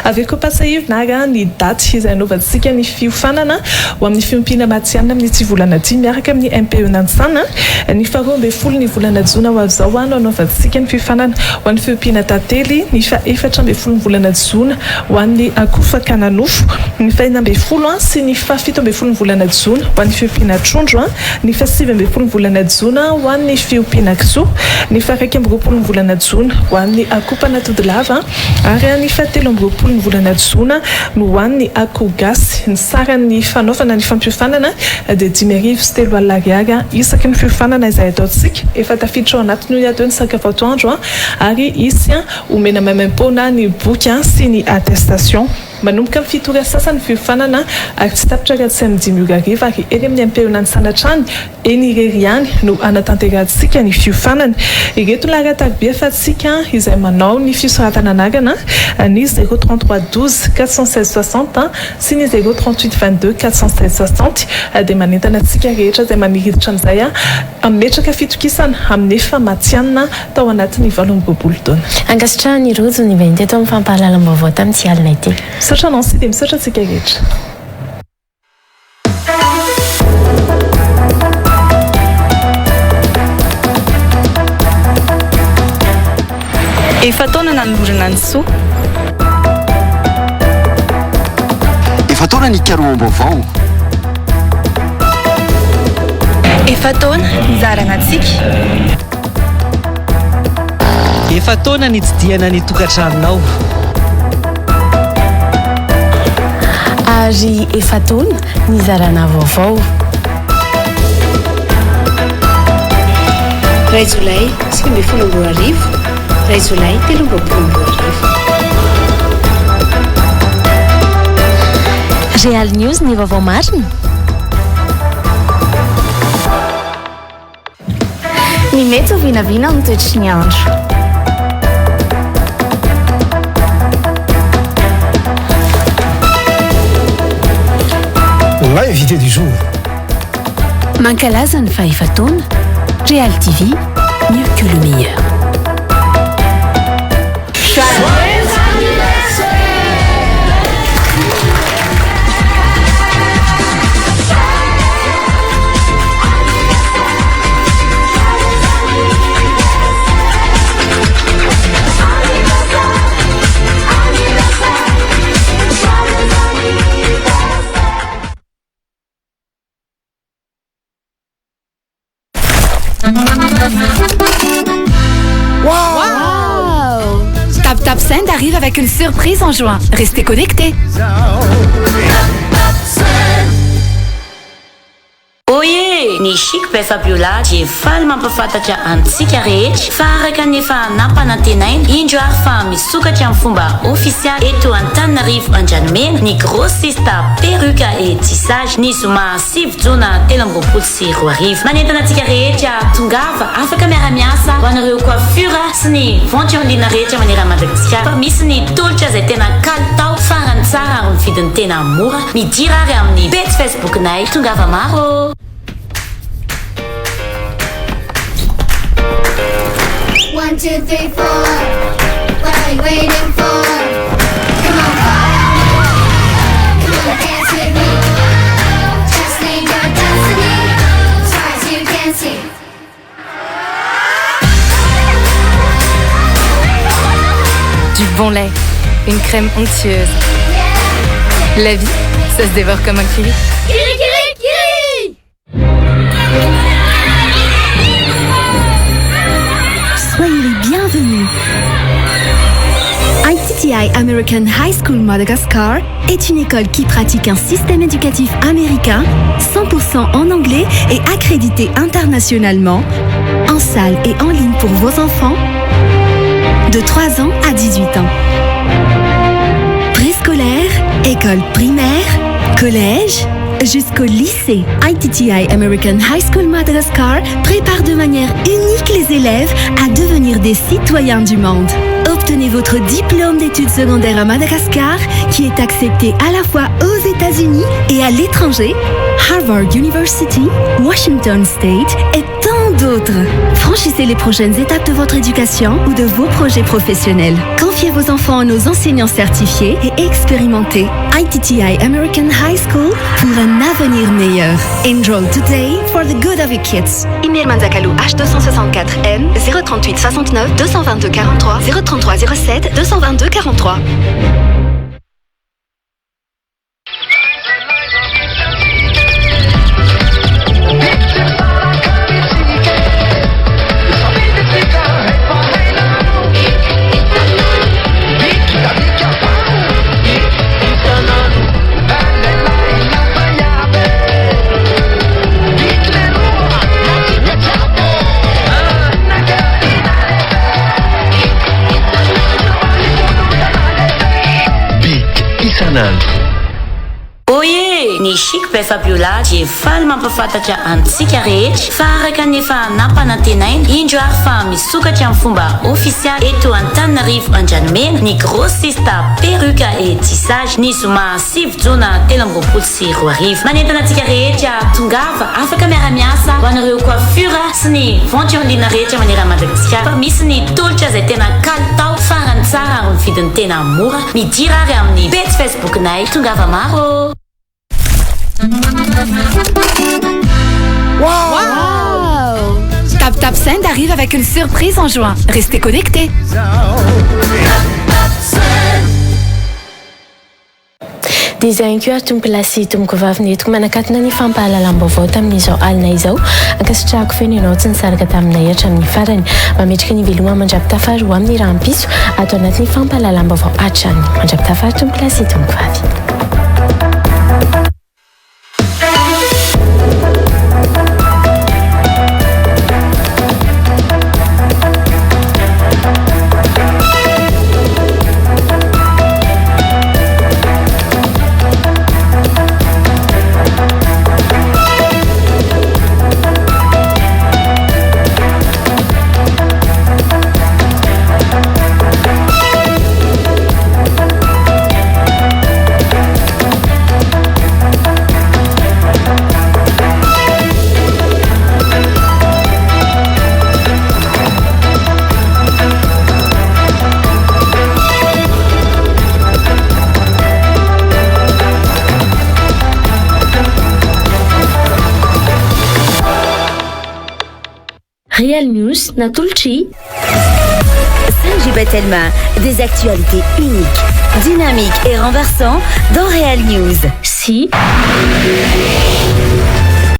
Aveko pasahivana ary ny daty izay anaovantsika ny fiofanana ho amin'ny fiompiana matianina amin'ity volana ity miaraka amin'ny MPE Nansana. Ny 12 ny volana jona ho avy zao no anaovantsika ny fiofanana ho an'ny fiompiana tantely, ny 14 ny volana jona ho an'ny akofa kananofo, ny 19 sy ny 17 ny volana jona ho an'ny fiompiana trondro, ny 17 ny volana jona ho an'ny fiompiana kisoa, ny 19 ny volana jona ho an'ny akopana todilava ary ny 17 ny volana jona no ho an'ny akoho gasy. Ny saran'ny fanaovana ny fampiofanana dia 5,3 ariary isaky ny fiofanana izay ataontsika, efa tafiditra ao anatiny io atao ny sakafo atoandro ary isy omena maimaimpona ny boky sy ny attestation. Manomboka amin'ny fito ora sasany fiofanana ary tsy tapitra raha tsy amin'ny 5 ariva ary eny amin'ny MPE Nansanatrany eny irery ihany no anatanterantsika ny fiofanana. Ireto laharan-tarobia afatsika izay manao ny fisoratana anarana ny 033 12 416 60 sy ny 038 22 416 60 dia manentana antsika rehetra izay maniriditra an'izay ametraka fitokisana amin'ny efa matianina tao anatin'ny 17 taona. Ankasitrahany ny rojo ny vainty eto amin'ny fampahalalam-baovao tamin'ity alina ity. Misaotra anao sy dia misaotra antsika rehetra. Efa taona nanolorana ny soa. Efa taona ny karoam-baovao. Efa taona nizarana antsika. Efa taona nitsidiana ny tokantranonao. Ary efa taona ny zarana vaovao. Ray Jolay 2024, Ray Jolay 2024. Real News ny vaovao marina. Ny mety ho vinavina amin'ny toetry ny andro. L'invité du jour. Mankalaza ny fahefataona, Real TV, mieux que le meilleur. Wow! Tap Send arrive avec une surprise en juin. Restez connectés. Oye, ny Chic be Fabiola dia faly mampafantatra antsika rehetra fa araka ny efa nampanantenaina indro ary fa misokatra amin'ny fomba ofisialy eto Antananarivo Andranomena ny grossiste perruque et tissage ny zoma 7 jona 2024. Manentana antsika rehetra tongava afaka miara-miasa ho anareo coiffure sy ny venturelina rehetra manerana Madagasikara. Fa misy ny tolotra izay tena kalitao farany tsara ary ny vidiny tena mora. Midira ary amin'ny page Facebook nay tongava maro. 1, 2, 3, 4. What are you waiting for? Come on, follow me. Come on, dance with me. Just lead your destiny as far as you can see. Du bon lait, une crème onctueuse. La vie, ça se dévore comme un kiwi. Kiri, kiri, kiri! Soyez les bienvenus. ITTI American High School Madagascar est une école qui pratique un système éducatif américain 100% en anglais et accrédité internationalement, en salle et en ligne pour vos enfants de 3 ans à 18 ans. Préscolaire, école primaire, collège, jusqu'au lycée. ITTI American High School Madagascar prépare de manière unique les élèves à devenir des citoyens du monde. Obtenez votre diplôme d'études secondaires à Madagascar qui est accepté à la fois aux États-Unis et à l'étranger, Harvard University, Washington State et tant d'autres. Franchissez les prochaines étapes de votre éducation ou de vos projets professionnels. Confiez vos enfants à nos enseignants certifiés et expérimentés. ITTI American High School pour un avenir meilleur. Enroll today for the good of your kids. Email Manzakalu H264M 038 69 222 43 033 07 222 43. Oye, ny Chic be Fabiola dia faly mampafantatra antsika rehetra fa araka ny efa nampanantenaina indro ary fa misokatra amin'ny fomba ofisialy eto Antananarivo Andranomena ny grossiste perruque et tissage ny zoma 7 jona 2024. Manentana antsika rehetra tongava afaka miara-miasa ho anareo coiffure sy ny venturelina rehetra manerana Madagasikara. Fa misy ny tolotra izay tena kalitao farany tsara ary ny vidiny tena mora. Midira ary amin'ny page Facebook nay tongava maro. Wow! Tap Send arrive avec une surprise en juin. Restez connectés. Design QR tombo lasy tomboka vavy netiko manakatona ny fampahalalam-baovao tamin'izao alina izao ankasitrahako feno ianao tsy nisaraka taminay hatramin'ny farany mametraka ny veloma mandrapitafary ho amin'ny rahampiso atao anatin'ny fampahalalam-baovao hatrany mandrapitafary tombo lasy tomboka vavy. Real News Natulchi. Sanji Batelma, des actualités uniques, dynamiques et renversantes dans Real News. Si.